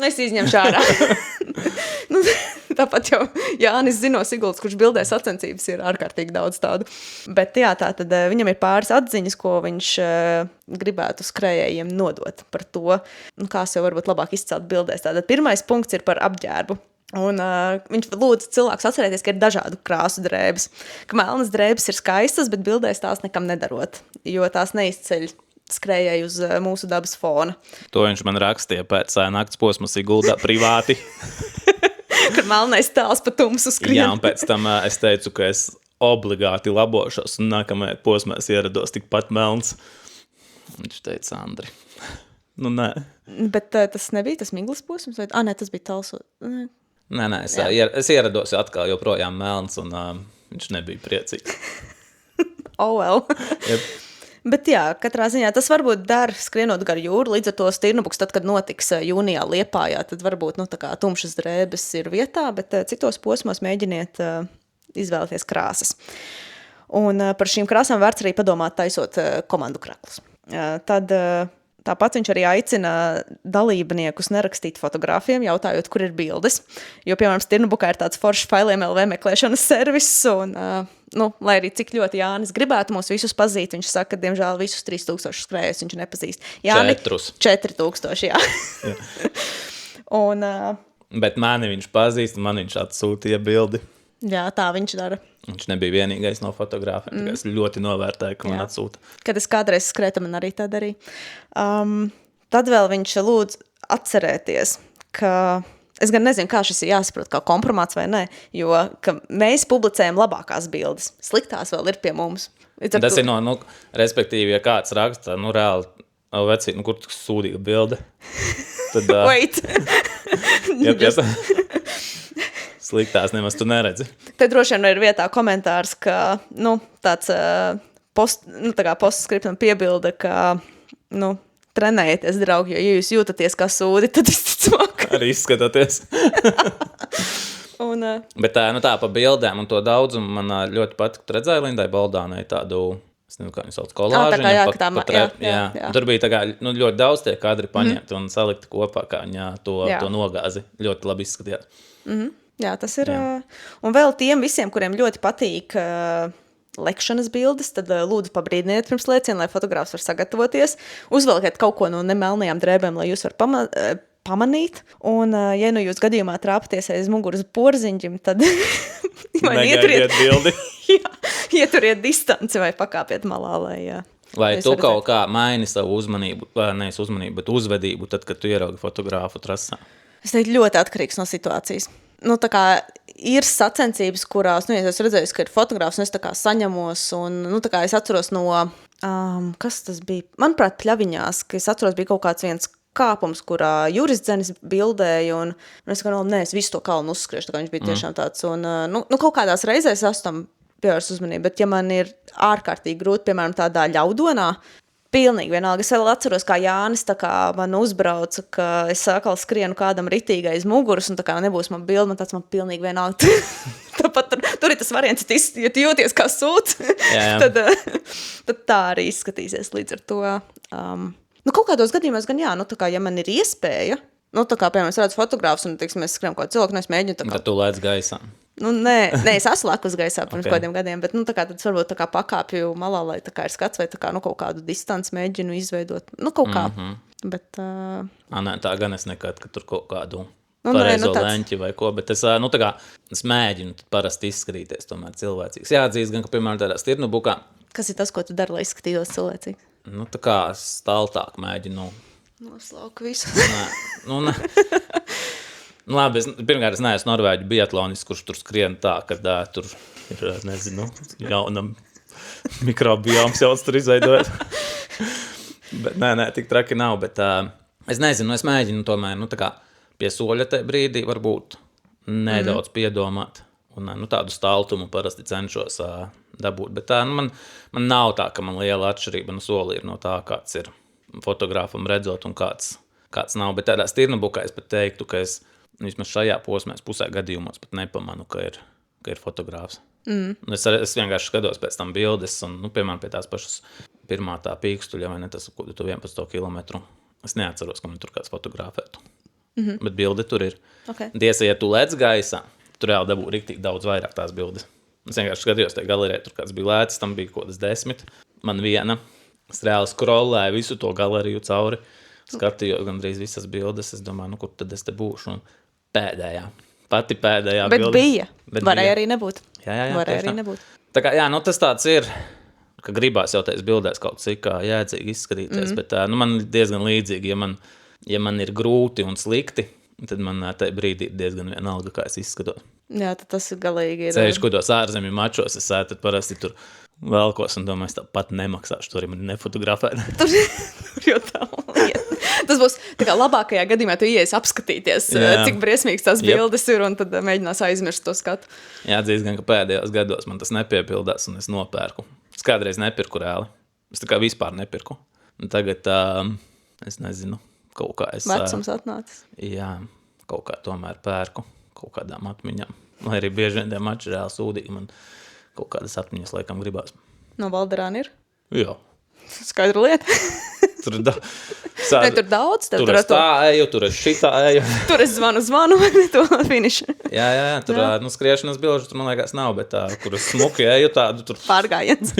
Es izņemšu ārā. Tāpat jau Jānis Zino Sigulds, kurš bildē sacensības, ir ārkārtīgi daudz tādu. Bet tātad viņam ir pāris atziņas, ko viņš gribētu skrējējiem nodot par to, kā sev varbūt labāk izcelt bildēs. Tātad pirmais punkts ir par apģērbu. Un viņš lūdza cilvēks atcerēties, ka ir dažādu krāsu drēbes. Ka melnas drēbes ir skaistas, bet bildēs tās nekam nedarot, jo tās neizceļ skrējēju uz mūsu dabas fona. To viņš man rakstīja pēc nakts posma Siguldā privāti. Kad melnais tēls pa tumsu skrien. Jā, un pēc tam es teicu, ka es obligāti labošos, un nākamajā posmā es ierados tikpat melns. Viņš teica, Andri, nē. Bet tas nebija tas miglas posms? Vai... Nē, tas bija talsot. Nē, es ierados atkal joprojām melns, un viņš nebija priecīgs. Oh, well. Yep. Bet jā, katrā ziņā tas varbūt dar skrienot gar jūru, līdz ar to Stirnobuks, tad, kad notiks jūnijā Liepājā, tad varbūt, tā kā tumšas drēbes ir vietā, bet citos posmos mēģiniet izvēlēties krāsas. Un par šīm krāsām vērts arī padomāt taisot komandu kraklus. Tad tāpat viņš arī aicina dalībniekus nerakstīt fotogrāfiem, jautājot, kur ir bildes. Jo, piemēram, Stirnobukā ir tāds foršs failiem LV meklēšanas servis, un, lai arī cik ļoti Jānis gribētu mūs visus pazīt, viņš saka, ka, diemžēl, visus 3000 skrējus viņš nepazīst. Jāni, 4000, jā. Un, bet mani viņš pazīst, man viņš atsūtīja bildi. Jā, tā viņš dara. Viņš nebija vienīgais no fotogrāfiem, es ļoti novērtēju, ka man atsūta. Kad es kādreiz skrētu, man arī tā darīja. Tad vēl viņš lūdz atcerēties, ka es gan nezinu, kā šis ir jāsaprot, kā kompromāts vai ne, jo ka mēs publicējam labākās bildes, sliktās vēl ir pie mums. Tas ir respektīvi, ja kāds raksta, reāli, vecīt, kur tu sūdīga bilde, tad... Wait! Sliktās nemaz tu neredzi. Te droši vien ir vietā komentārs, ka, tāds postskriptam piebilda, ka, trenējieties, draugi, jo, ja jūs jūtaties kā sūdi, tad visticamāk. Arī izskatāties. Bet tā pa bildēm un to daudzumu man ļoti patika. Tu redzēji Lindai Baldānai tādu, es nezinu, kā viņu sauc, kolāžiņu. Jā. Tur bija tā kā, ļoti daudz tie kadri paņemti un salikti kopā, kā viņa to nogāzi. Ļoti labi izskatījās. Jā, tas ir. Un vēl tiem visiem, kuriem ļoti patīk lekšanas bildes, tad lūdzu pabrīdiniet pirms lēciena, lai fotogrāfs var sagatavoties. Uzvelkiet kaut ko no nemelnajām drēbēm, lai jūs var pamanīt. Un, ja jūs gadījumā trāpaties aiz muguras porziņģim, tad negaidiet bildi. Ieturiet distanci vai pakāpiet malā, lai tu kaut kā maini savu uzmanību, nevis uzmanību, bet uzvedību, tad, kad tu ieraugi fotogrāfu trasā. Es teiktu, ļoti atkarīgs no situācijas. Tā kā ir sacensības, kurās, ja es redzēju, ka ir fotogrāfs, un es tā kā saņemos, un, tā kā es atceros no, kas tas bija? Manuprāt, Pļaviņās, ka es atceros, bija kaut kāds viens kāpums, kurā Juris Dzenis bildēja, un es kā, es visu to kalnu uzskriešu, tā kā viņš bija tiešām tāds, un, kaut kādās reizēs esmu tam pievērs uzmanību, bet ja man ir ārkārtīgi grūti, piemēram, tādā ļaudonā, pilnīgi vienalga. Es vēl atceros, kā Jānis tā kā man uzbrauca, ka es atkal skrienu kādam ritīgi aiz muguras, un tā kā nebūs man bildi, man tāds man pilnīgi vienalga. Tāpat tur ir tas variants, ja tu jūties kā sūds, tad tā arī izskatīsies līdz ar to. Kaut kādos gadījumos gan jā, tā kā, ja man ir iespēja, tā kā, piemēram, es redzu fotogrāfus, un, teiksim, mēs skrienam kaut cilvēku, es mēģinu tā kā... Tad tu lēc gaisā. Nē, es esmu lēkus gaisā pirms kādiem gadiem, bet, tā kā tad varbūt tā kā pakāpju malā, lai tā kā ir skats, vai tā kā, kaut kādu distanci mēģinu izveidot, kaut kā, bet... Nē, tā gan es nekad, ka tur kaut kādu pareizo leņķi vai ko, bet es, tā kā, es mēģinu parasti izskatīties tomēr cilvēcīgs. Jāatzīst gan, ka, piemēram, tādā Stirnobukā. Kas ir tas, ko tu dari, lai izskatītos cilvēcīgs? Tā kā staltāk mēģinu. Noslauku visu. Nē. Labi, pirmkārt, es neesmu norvēģu biatlonists, kurš tur skrien tā, ka tur ir, nezinu, jaunam mikrobioms jau tur izveidojot. Bet, nē, tik traki nav, bet es nezinu, es mēģinu tomēr, tā kā pie soļa tajā brīdī varbūt nedaudz piedomāt. Un, tādu staltumu parasti cenšos dabūt, bet man nav tā, ka man liela atšķirība no soli ir no tā, kāds ir fotogrāfam redzot un kāds nav. Bet tādā Stirnobukā es pat teiktu, ka es vismaz šajā posmē, pusē gadījumos pat nepamanu, ka ir fotogrāfs. Es vienkārši skatos pēc tam bildes, un, piemēram, pie tās pašas pirmā tā pīkstuļa, vai ne, tas 11 kilometru. Es neatceros, ka man tur kāds fotografētu. Bet bilde tur ir. Okay. Tiesa, ja tu lec gaisā, tur reāli dabū riktīgi daudz vairāk tās bildes. Es vienkārši skatījos tajā galerē, tur kāds bija lēcis, tam bija kaut kādas 10. Man viena, es reāli scrollēju visu to galeriju cauri, skatījos gandrīz visas bildes, es domāju, kur tad es te būšu, un pati pēdējā bet bilde. Varēja arī nebūt. Jā, varēja arī nebūt. Tā kā, tas tāds ir, ka gribās jau tais bildēs kaut cik jēdzīgi izskatīties, bet man diezgan līdzīgi, ja man ir grūti un slikti, tad man tajā brīdī ir diezgan vienalga, kā es izskatos. Jā, tad tas galīgi ir. Ceļš, kuros ārzemju mačos es tad parasti tur velkos un domāju, es tāpat nemaksāšu, tur arī man nefotografēt. Tur jau tā lieta. Tas būs tā kā labākajā gadījumā tu ieies apskatīties, cik briesmīgs tās bildes ir, un tad mēģinās aizmirst to skatu. Jāatzīst gan, ka pēdējos gados man tas nepiepildās, un es nopērku. Es kādreiz nepirku reāli. Es tā kā vispār nepirku. Un tagad, es nezinu, kaut kā es... Vecums atnācis. Jā, kaut kā tomēr pērku kaut kādām atmiņām. Lai arī bieži vien tie mači reāli sūdīgi, man kaut kādas atmiņas laikam gribās. No Valderāna ir? Jā. Skaidra lieta. Tur, tur daudz. Tur es tā eju, tur es šitā eju. Tur es zvanu vai ne to finišu. Jā, tur skriešanas bilžu, tur man liekas nav, bet kur es smuki eju tādu tur. Pārgājiens.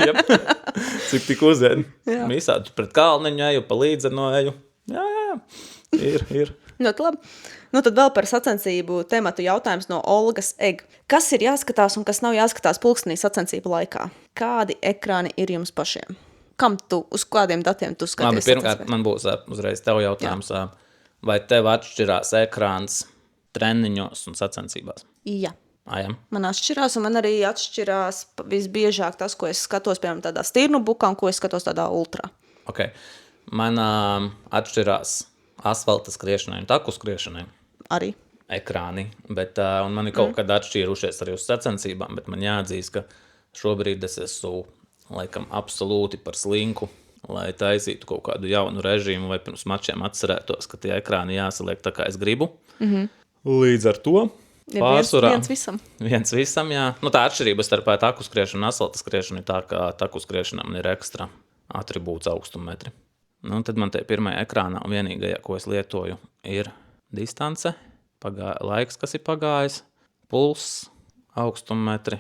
Cik tik uzēni. Visādi pret kalniņu eju, pa līdzenu eju. Jā, ir. Ļoti labi. Nu tad vēl par sacensību tematu jautājums no Olgas Eg. Kas ir jāskatās un kas nav jāskatās pulkstenī sacensību laikā? Kādi ekrāni ir jums pašiem? Uz kādiem datiem tu skaties? Pirmkārt, man būs uzreiz tev jautājums, vai tev atšķirās ekrāns treniņos un sacensībās? Jā. Jā. Man atšķirās, un man arī atšķirās visbiežāk tas, ko es skatos, piemēram, tādā stirnubukā, un ko es skatos tādā ultrā. Ok. Man atšķirās asfalta skriešanai un taku skriešanai. Arī. Ekrāni, bet un man ir kaut kad atšķīrušies arī uz sacensībām, bet man jāatzīst, ka šobrīd es esmu laikam absolūti par slinku, lai taisītu kaut kādu jaunu režīmu vai pirms mačiem atcerētos, ka tie ekrāni jāsaliek tā, kā es gribu. Līdz ar to pārsvarā. Viens visam, jā. Nu, tā atšķirība starp taku skriešanu un asfalta skriešanu ir tā, ka taku skriešanā man ir ekstra atribūts augstummetri. Nu, tad man te pirmajā ekrānā un vienīgajā, ko es lietoju, ir distance, laiks, kas ir pagājis, pulss, augstummetri,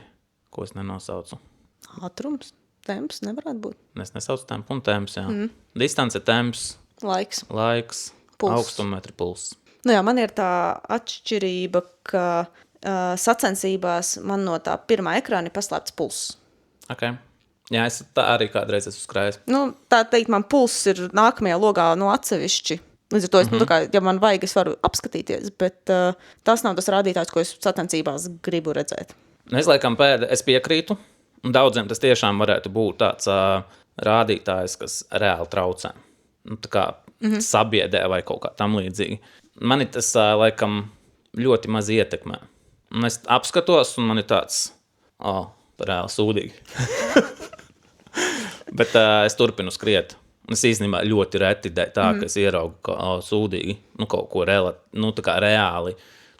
ko es nenosaucu. Ātrums, temps nevarētu būt. Es nesaucu tempu un temps, jā. Distance, temps, laiks, puls. Augstummetri, pulss. Nu jā, man ir tā atšķirība, ka sacensībās man no tā pirmā ekrāna ir paslēpts pulss. Ok. Jā, es tā arī kādreiz esmu skrējis. Nu, tā teikt, man pulss ir nākamajā logā no atsevišķi. Līdz ar to, tā kā, ja man vajag, es varu apskatīties, bet tas nav tas rādītājs, ko es sacensībās gribu redzēt. Es laikam es piekrītu, un daudziem tas tiešām varētu būt tāds rādītājs, kas reāli traucē. Nu, tā kā sabiedē vai kaut kā tam līdzīgi. Mani tas laikam ļoti maz ietekmē. Un es apskatos, un man ir tāds, reāli sūdīgi. Bet es turpinu skriet. Es īstenībā ļoti reti tā, ka es ieraugu sūdīgi, nu, kaut ko tā kā reāli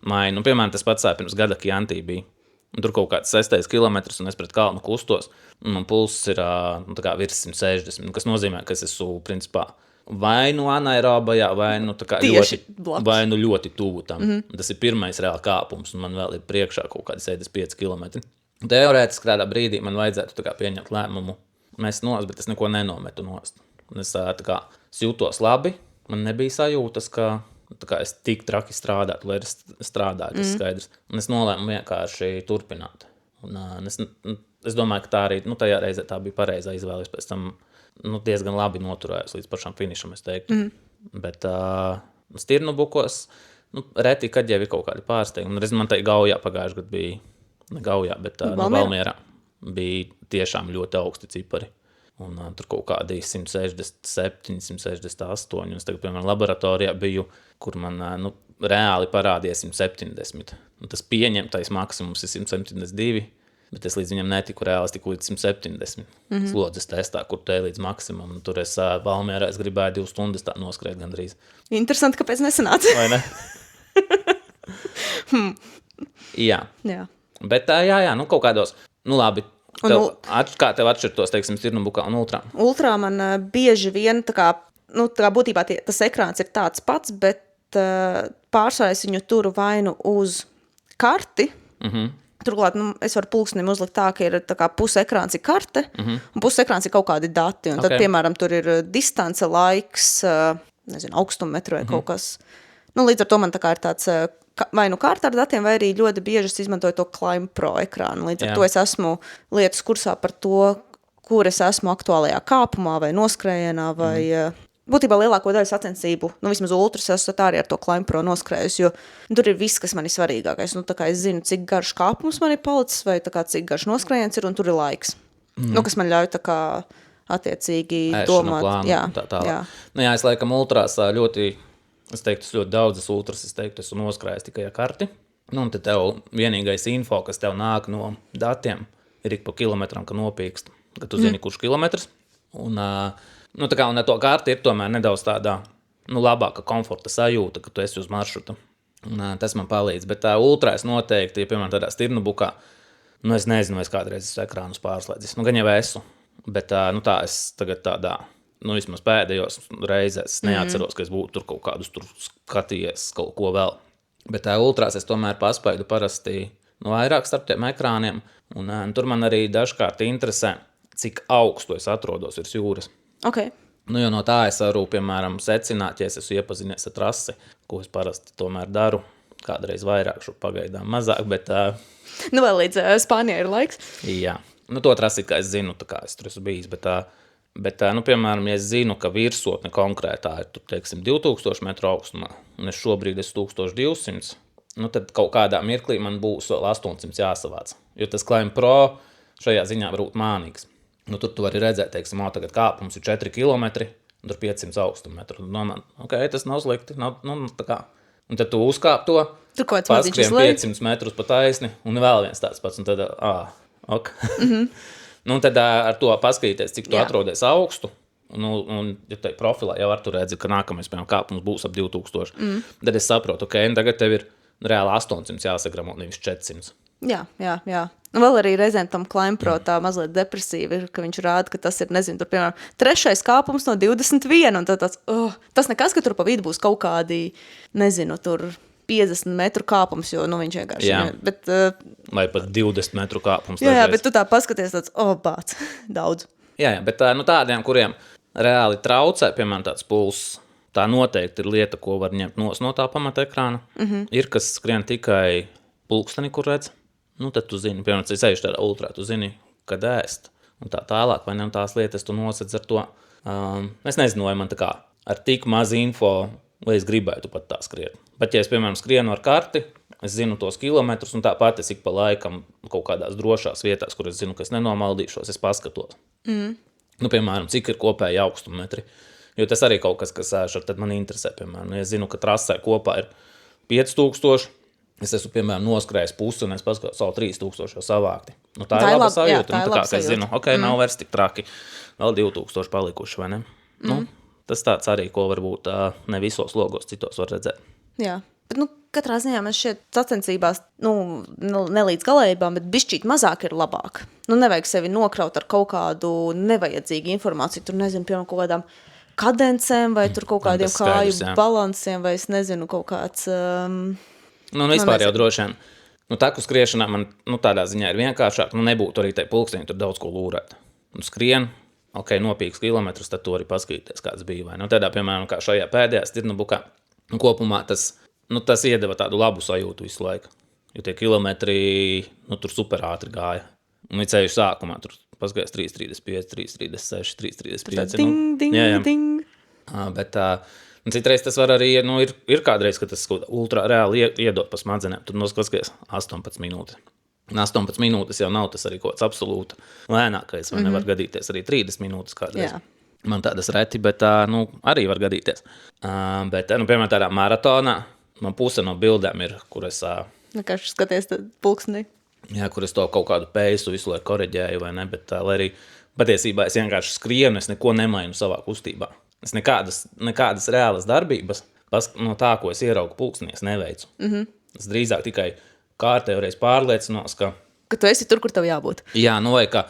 mainu. Piemēram, tas pats pirms gada Kjantī bija. Un tur kaut kāds 6. kilometrs, un es pret kalnu kustos, un man pulss ir tā kā virs 160, kas nozīmē, ka es esmu, principā, vai nu anaerobajā, vai nu tā kā ļoti tuvu tam. Tas ir pirmais reāli kāpums, un man vēl ir priekšā kaut kādi 75 kilometri. Teorētiski kādā brīdī man vajadzētu tā kā pieņemt lēmumu mest nost, bet es neko nenometu nost. Un es tā kā jūtos labi, man nebija sajūtas, ka tā kā es tik traki strādātu, lai es strādātu, tas skaidrs. Un es nolēmu vienkārši turpināt. Un es domāju, ka tā arī, tajā reizē tā bija pareizā izvēle. Es pēc tam diezgan labi noturējos līdz pašam finišam, es teiktu. Bet stirnubukos, reti, kad jau ir kaut kādi pārsteigumi. Un man tai Gaujā pagājuši gadu bija, ne Gaujā, bet Valmierā bija tiešām ļoti augsti cipari. Un tur kaut kādi 167, 168. Un es tagad, piemēram, laboratorijā biju, kur man reāli parādīja 170. Un tas pieņemtais maksimums ir 172, bet es līdz viņam netiku reāli, es tiku līdz 170. Slodzes testā, kur te līdz maksimum. Un tur es Valmierā gribēju 2 stundas tā noskrēt gandrīz. Interesanti, kāpēc nesanāca. Vai ne? Jā. Bet jā, kaut kādos, labi. Kā tev atšķirtos, teiksim, stirnubukā un ultrā? Ultrā man bieži vien, tā kā būtībā tas ekrāns ir tāds pats, bet pārsvarā es viņu turu vai nu uz karti. Turklāt, es varu pulkstenim uzlikt tā, ka ir tā kā puse ekrāns ir karte, un puse ekrāns ir kaut kādi dati. Un tad, piemēram, tur ir distance, laiks, augstummetru vai kaut kas. Līdz ar to man tā kā ir tāds vai nu kārta ar datiem, vai arī ļoti bieži es izmantoju to Climb Pro ekrānu. Līdz ar to es esmu lietas kursā par to, kur es esmu aktuālajā kāpumā vai noskrējienā, vai būtībā lielāko daļu sacensību, vismaz ultras, esmu tā arī ar to Climb Pro noskrējus, jo tur ir viss, kas man ir svarīgākais. Tā kā es zinu, cik garš kāpums man ir palicis, vai tā kā cik garš noskrējiens ir, un tur ir laiks. Kas man ļauj tā kā attiecīgi domāt. Plānu, tā. Jā, es laikam ultrās ļoti... Es teiktu, ļoti daudzas ultras, esmu noskrājis tikai ar karti. Un te tev vienīgais info, kas tev nāk no datiem, ir ik pa kilometram, ka nopīkst. Kad tu zini, kurš kilometrs, Un, tā kā un ar to karti ir tomēr nedaudz tādā labāka komforta sajūta, ka tu esi uz maršruta. Un, tas man palīdz. Bet ultrais noteikti, ja piemēram tādā stirnubukā, es nezinu, vai es kādreiz esmu ekrānus pārslēdzis. Gan jau esmu. Bet tā es tagad tādā, vismaz pēdējos reizēs neatceros, ka es būtu tur kaut kādus tur skatījies kaut ko vēl. Bet ultrās es tomēr paspaidu parasti vairāk starp tiem ekrāniem. Un tur man arī dažkārt interesē, cik augstu es atrodos virs jūras. Okay. Jo no tā es varu, piemēram, secināt, ja es esmu iepazinies ar trasi, ko es parasti tomēr daru. Kādreiz vairāk, šo pagaidām mazāk, bet... vēl līdz Spānijai ir laiks. Jā. To trasi, kā es zinu, tā kā es tur esmu bijis, bet piemēram, ja es zinu, ka virsotne konkrētā ir, tur, teiksim, 2000 metru augstumā, un es šobrīd esmu 1200, tad kaut kādā mirklī man būs vēl 800 jāsavāc. Jo tas Climb Pro šajā ziņā var būt mānīgs. Tur tu vari redzēt, teiksim, tagad kāpums ir 4 kilometri, un tur 500 augstumetru. Tas nav slikti, tā kā. Un tad tu uzkāp to, paskrien 500 metrus pa taisni, un vēl viens tāds pats, un tad, ok. Tad ar to paskatīties, cik tu atrodies augstu, un ja te profilā jau var tu redzi, ka nākamais, piemēram, kāpums būs ap 2000, tad es saprotu, tagad tev ir reāli 800 jāsagramo, nevis 400. Jā. Vēl arī reizēm tam Climb Pro tā mazliet depresīvi ir, ka viņš rāda, ka tas ir, nezinu, tur, piemēram, 3. kāpums no 21, un tad tāds, tas nekas, ka tur pa vidu būs kaut kādi, nezinu, tur 50 metru kāpums, jo, viņš vienkārši... Bet, vai pat 20 metru kāpums. Jā, bet tu tā paskaties tāds, bāc, daudz. Jā, bet tādiem, kuriem reāli traucē, piemēram, tāds pulss, tā noteikti ir lieta, ko var ņemt no tā pamata ekrāna. Ir, kas skrien tikai pulksteni, kur redz. Tad tu zini, piemēram, ja ejiš tādā ultrā, tu zini, kad ēst. Un tā tālāk, vai ne, un tās lietas tu nosedz ar to. Es nezinu, vai man tā kā ar tik maz info, vai es gribētu pat tā skriet. Bet, ja es, piemēram, skrienu ar karti, es zinu tos kilometrus, un tāpat es ik pa laikam kaut kādās drošās vietās, kur es zinu, ka es nenomaldīšos, es paskatos. Piemēram, cik ir kopēji augstumetri. Jo tas arī kaut kas, kas tad man interesē, piemēram. Ja es zinu, ka trasē kopā ir 5000, es esmu, piemēram, noskrējis pusi, un es paskatos savu 3000 jau savākti. Tā ir laba sajūta. Tā kā es zinu, nav vairs tik traki. Vēl 2000 palikuši, vai ne? Tas tāds arī, ko varbūt ne visos logos citos var redzēt. Jā, bet katrā ziņā man šeit sacensībās, ne līdz galējībām, bet bišķīt mazāk ir labāk. Nevajag sevi nokraut ar kaut kādu nevajadzīgu informāciju. Tur, nezinu, piemēram, kaut kādām kadencēm, vai tur kaut kādiem kāju balansiem, vai es nezinu, kaut kāds... vispār jau droši vien. Taku skriešanā man tādā ziņā ir vienkāršāk. Nebūtu arī tai pulksteņi tur daudz ko lūrēt. Skrien, nopīks kilometrus, tad tu arī paskatīties, kāds bija. Vai. Tādā, piemēram, kā šajā pēdējā stirnubukā, kopumā tas iedeva tādu labu sajūtu visu laiku. Jo tie kilometri, tur super ātri gāja. Un ceļu sākumā tur paskatījās 3,35, 3,36, 3,35. Ding. Bet... Citreiz tas var arī, ir kādreiz, ka tas ultra reāli iedod pa smadzenēm. Tur noskaties 18 minūtes. 18 minūtes jau nav tas arī kaut kāds absolūti lēnākais, vai nevar gadīties arī 30 minūtes kādreiz. Jā. Man tādas reti, bet arī var gadīties. Bet, piemēram, tādā maratonā man puse no bildēm ir, kur es... Nekāši skaties pulksnī. Jā, kur es to kaut kādu peisu visu laiku koreģēju, vai ne, bet lai arī patiesībā es vienkārši skrienu, es neko nemainu savā kustībā. Es nekādas reālas darbības no tā, ko es ieraugu pulksnī, es neveicu. Es drīzāk tikai kārtējoreiz pārliecinos, ka tu esi tur, kur tev jābūt. Jā, vai ka,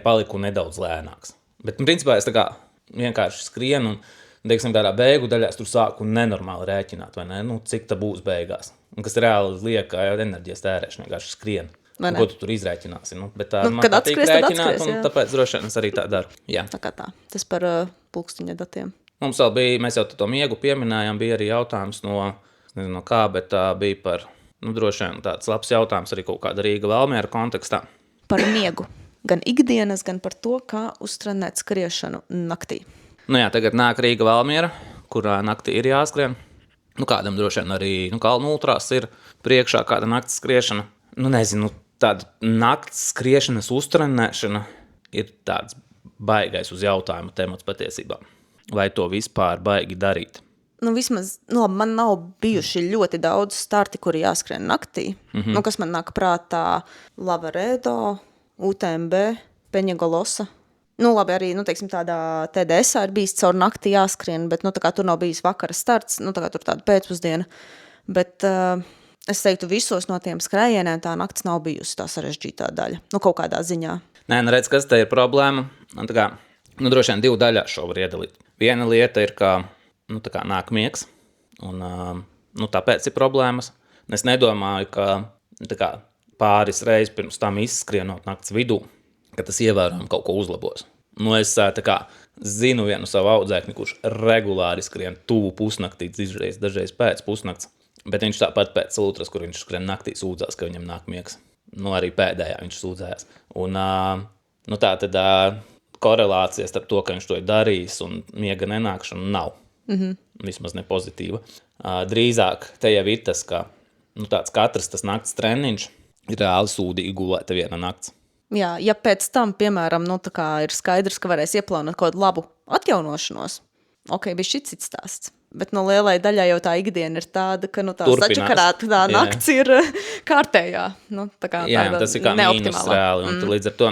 paliku nedaudz lēnāks. Bet, principā, es tā kā vienkārši skrienu un, teiksim, tādā beigu daļā es tur sāku nenormāli rēķināt, vai ne? Cik ta būs beigās. Un kas reāli liek enerģijas tērēšana, vienkārši skrien. Ko tu tur izrēķināsi. Bet man patīk rēķināt, un tāpēc droši vien es arī tā daru. Jā. Tā kā tā. Tas par pulkstiņa datiem. Mums vēl bija, mēs jau to miegu pieminējām, bija arī jautājums no kā, bet bija par, droši vien tāds labs jautājums arī kaut kāda Rīga Valmiera kontekstā. Par miegu. Gan ikdienas, gan par to, kā uztrenēt skriešanu naktī. Tagad nāk Rīga Valmiera, kurā naktī ir jāskrien. Kādam droši vien arī kalnu ultrās ir priekšā kāda nakts skriešana. Nezinu, tāda nakts skriešanas uztrenēšana ir tāds baigais uz jautājumu temats patiesībā. Vai to vispār baigi darīt? Vismaz, man nav bijuši ļoti daudz starti, kuri jāskrien naktī. Kas man nāk prātā Lavaredo, UTMB, Peņagolosa. Nu, labi, arī, teiksim, tādā TDS ir bijis caur nakti jāskrien, bet, tā kā tur nav bijis vakara starts, tā kā tur tāda pēcpusdiena. Bet es teiktu, visos no tiem skrējieniem tā nakts nav bijusi tā sarežģītā daļa. Kaut kādā ziņā. Nē, redz, kas te ir problēma. Tā kā, droši vien 2 daļās šo var iedalīt. Viena lieta ir, ka, tā kā nāk miegs, un, tāpēc ir problēmas. Es nedomāju, ka, tā kā pāris reizes pirms tam izskrienot nakts vidū, ka tas ievērojami kaut ko uzlabos. Es tā kā zinu vienu savu audzēkni, kurš regulāri skrien tuvu pusnaktī, dažreiz pēc pusnakts, bet viņš tāpat pēc ultras, kur viņš skrien naktī, sūdzās, ka viņam nāk miegs. Arī pēdējā viņš sūdzējās. Un tā tad korelācija starp to, ka viņš to ir darījis un miega nenākšana nav. Vismaz ne pozitīva. Drīzāk te jau ir tas, ka tāds katrs tas nakts treniņš ir reāli sūdīgi gulēta viena nakts. Jā, ja pēc tam, piemēram, tā kā ir skaidrs, ka varēs ieplānot kaut kādu labu atjaunošanos, bija šis cits stāsts. Bet lielai daļai jau tā ikdiena ir tāda, ka tā sačakarāta tā nakts ir kārtējā. Jā, tas ir kā mīnus reāli. Un līdz ar to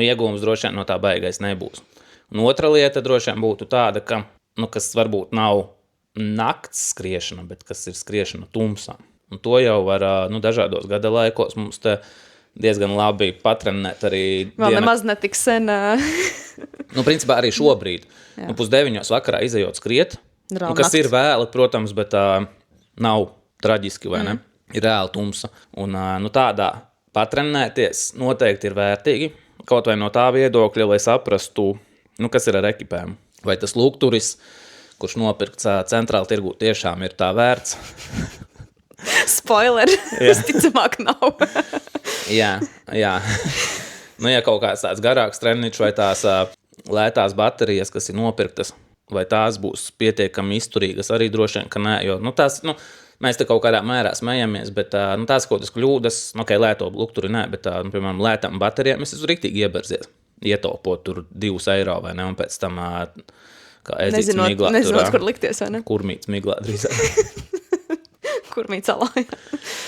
iegūms droši vien no tā baigais nebūs. Un otra lieta droši vien būtu tāda, ka, kas varbūt nav nakts skriešana, bet kas ir skriešana tumsā. Un to jau var dažādos gada laikos mums te diezgan labi patrenēt arī vēl nemaz netik sen. Principā arī šobrīd. 8:30 vakarā izejot skriet, kas ir vēli, protams, bet nav traģiski, vai ne? Ir reāli tumsa. Un tādā patrenēties noteikti ir vērtīgi, kaut vai no tā viedokļa, lai saprastu, kas ir ar ekipēm. Vai tas lukturis, kurš nopirkts centrāla tirgū, tiešām ir tā vērts? Spoiler, visticamāk nav. Jā. Ja kaut kāds tāds garāks treniņš vai tās lētās baterijas, kas ir nopirktas, vai tās būs pietiekami izturīgas, arī droši vien, ka nē, jo tās, mēs te kaut kādā mērā smejamies, bet tās kaut kādas kļūdas, lēto lukturi nē, bet piemēram, lētām baterijām es esmu riktīgi ieberzies, ietaupot tur 2 eiro, vai ne, un pēc tam kā ezīts miglā. Nezinot, kur likties, vai ne? Kurmīts miglā drīzāk. Kurmīts alā,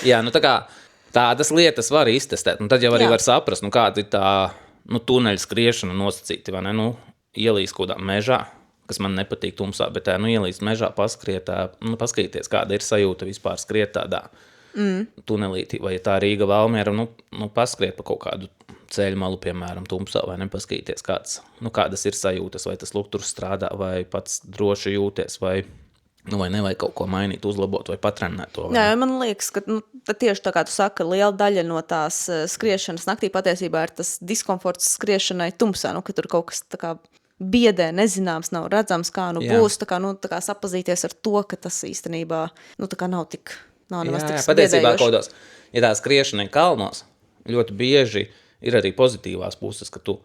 jā. Tā kā tādas lietas var iztestēt, un tad jau arī var saprast, kāda ir tā tuneļa skriešana nosacīti, vai ne, ielīst kaut kādā mežā, kas man nepatīk tumsā, bet ielīst mežā, paskatīties, kāda ir sajūta vispār skriet tādā tunelītī, vai tā Rīga Valmiera, paskriet pa kaut kādu ceļu malu, piemēram, tumsā, vai ne, paskatīties, kādas ir sajūtas, vai tas lukturs strādā, vai pats droši jūties, vai vai kaut ko mainīt, uzlabot vai patrenēt to. Jā, man liekas, ka tieši tā kā tu saka, liela daļa no tās skriešanas naktī patiesībā ir tas diskomforts skriešanai tumsā, ka tur kaut kas tā kā biedē, nezināms, nav redzams, kā būs, tā kā sapazīties ar to, ka tas īstenībā, tā kā nav nemaz tik patiesībā kaudos, ja tā skriešana ir kalnos, ļoti bieži ir arī pozitīvās puses, ka tu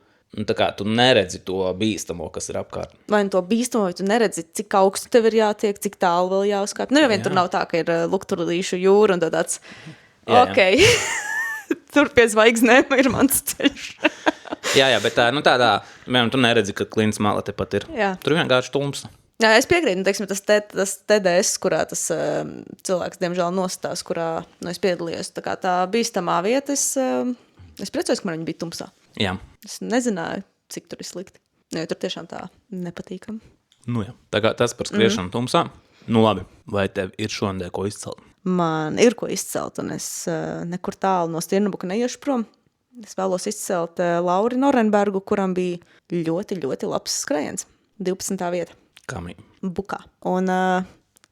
neredzi to bīstamo, kas ir apkārt. Vai to bīstamo, vai tu neredzi, cik augstu tev ir jātiek, cik tālu vēl jāuzkāp. Tur nav tā, ka ir lukturlīšu jūra un tāds, tur pie zvaigznēm ir mans ceļš. jā, bet tādā, tu neredzi, ka klints mala tepat ir. Jā. Tur vienkārši tumsa. Jā, es piekrītu, tas TDS, kurā tas cilvēks, diemžēl, nostās, kurā es piedalījos, tā bīstamā vieta, es priecājos, ka man viņa bija tumsā. Jā. Es nezināju, cik tur ir slikti. Jo tur tiešām tā nepatīkam. Jā. Tā kā tas par skriešanu tumsā. Labi, vai tev ir šodien ko izcelt? Man ir ko izcelt, un es nekur tālu no Stirnabuka neiešu prom. Es vēlos izcelt Lauri Norenbergu, kuram bija ļoti, ļoti labs skrējiens. 12. vieta. Kamī? Bukā. Un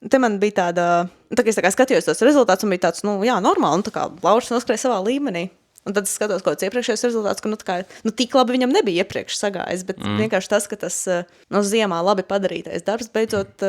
te man bija tāda, es skatījos tos rezultātus, un bija tāds, normāli, Lauris noskrēja savā līmenī. Un tad es skatos kaut kāds iepriekšējos rezultātus, ka tik labi viņam nebija iepriekš sagājis, bet vienkārši tas, ka tas ziemā labi padarītais darbs beidzot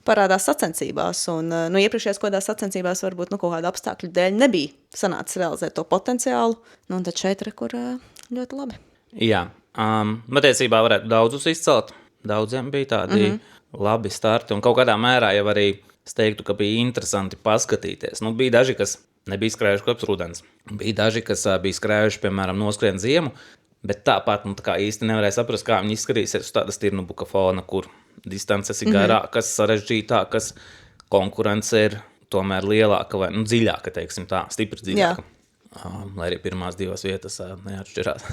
parādās sacensībās. Un iepriekšējās kaut kādās sacensībās varbūt kaut kāda apstākļu dēļ nebija sanācis realizēt to potenciālu. Un tad šeit kur ļoti labi. Jā, patiesībā varētu daudzus izcelt. Daudziem bija tādi labi starti. Un kaut kādā mērā jau arī es teiktu, ka bija interesanti paskatīties. Bija daži, kas nebija skrējuši kopš rudens. Bija daži, kas bija skrējuši, piemēram, noskrien ziemu, bet tāpat īsti nevarēja saprast, kā viņi izskatīsies uz tāda Stirnabuka fona, kur distances ir garākas, sarežģītākas, konkurence ir tomēr lielāka vai dziļāka, teiksim tā, stipri dziļāka. Lai arī pirmās 2 vietas neatšķirās.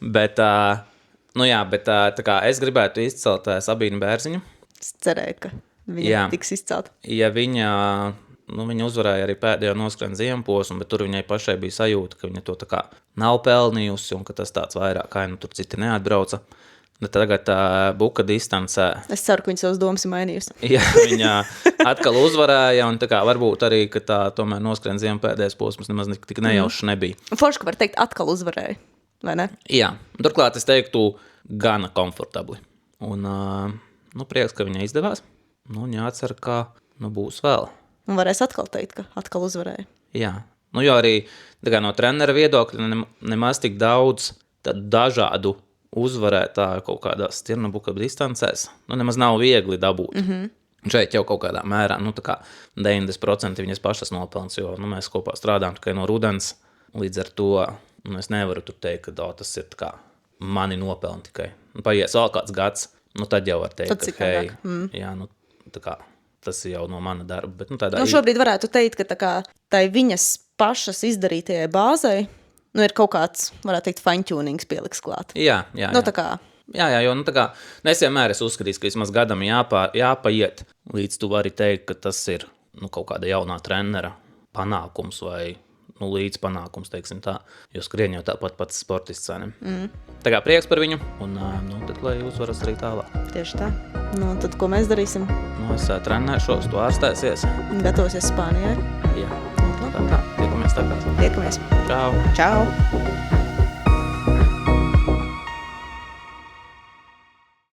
Bet, tā kā es gribētu izcelt Sabīnu Bērziņu. Es cerēju, ka viņa tiks izcelt. Ja viņa uzvarēja arī pēdējo noskrien ziemposmu, bet tur viņai pašai bija sajūta, ka viņa to tā kā nav pelnījusi un ka tas tāds vairāk, tur citi neatbrauca. Bet tagad buka distancē. Es ceru, ka viņa savas domas ir mainījusi. Jā, viņa atkal uzvarēja un tā kā varbūt arī, ka tā tomēr noskrien ziemu pēdējais posms nemaz tik nejauši nebija. Forši, ka var teikt, atkal uzvarēja, vai ne? Jā, turklāt es teiktu gana komfortabli. Un prieks, ka viņa izdevās. Jācer, ka būs vēl. Un varēs atkal teikt, ka atkal uzvarēja. Jā, jo arī no trenera viedokļa nemaz tik daudz dažādu uzvarētāju kaut kādās stirnabuka distancēs. Nemaz nav viegli dabūt. Šeit jau kaut kādā mērā, tā kā 90% viņas pašas nopelns, jo mēs kopā strādājam tikai no rudens. Līdz ar to es nevaru tur teikt, ka tas ir tā kā mani nopelni tikai. Paies vēl kāds gads, tad jau var teikt, ka hei, jā, tā kā tas ir jau no mana darba. Bet, šobrīd varētu teikt, ka tā kā tai viņas pašas izdarītajai bāzei ir kaut kāds, varētu teikt, fine-tunings pieliks klāt. Jā. Tā kā... Jā, jo es vienmēr esmu uzskatījis, ka vismaz gadam jāpaiet, līdz tu vari teikt, ka tas ir kaut kāda jaunā trenera panākums vai līdz panākums, teiksim tā, jo skrien jau tāpat pats sportists. Tā kā prieks par viņu, un tad, lai uzvaras arī tālāk. Tieši tā. Tad, ko mēs darīsim? Es trenēšos, tu ārstēsies. Gatavosies Spānijai. Jā. Tā. Tiekamies tagad. Tiekamies. Čau. Čau.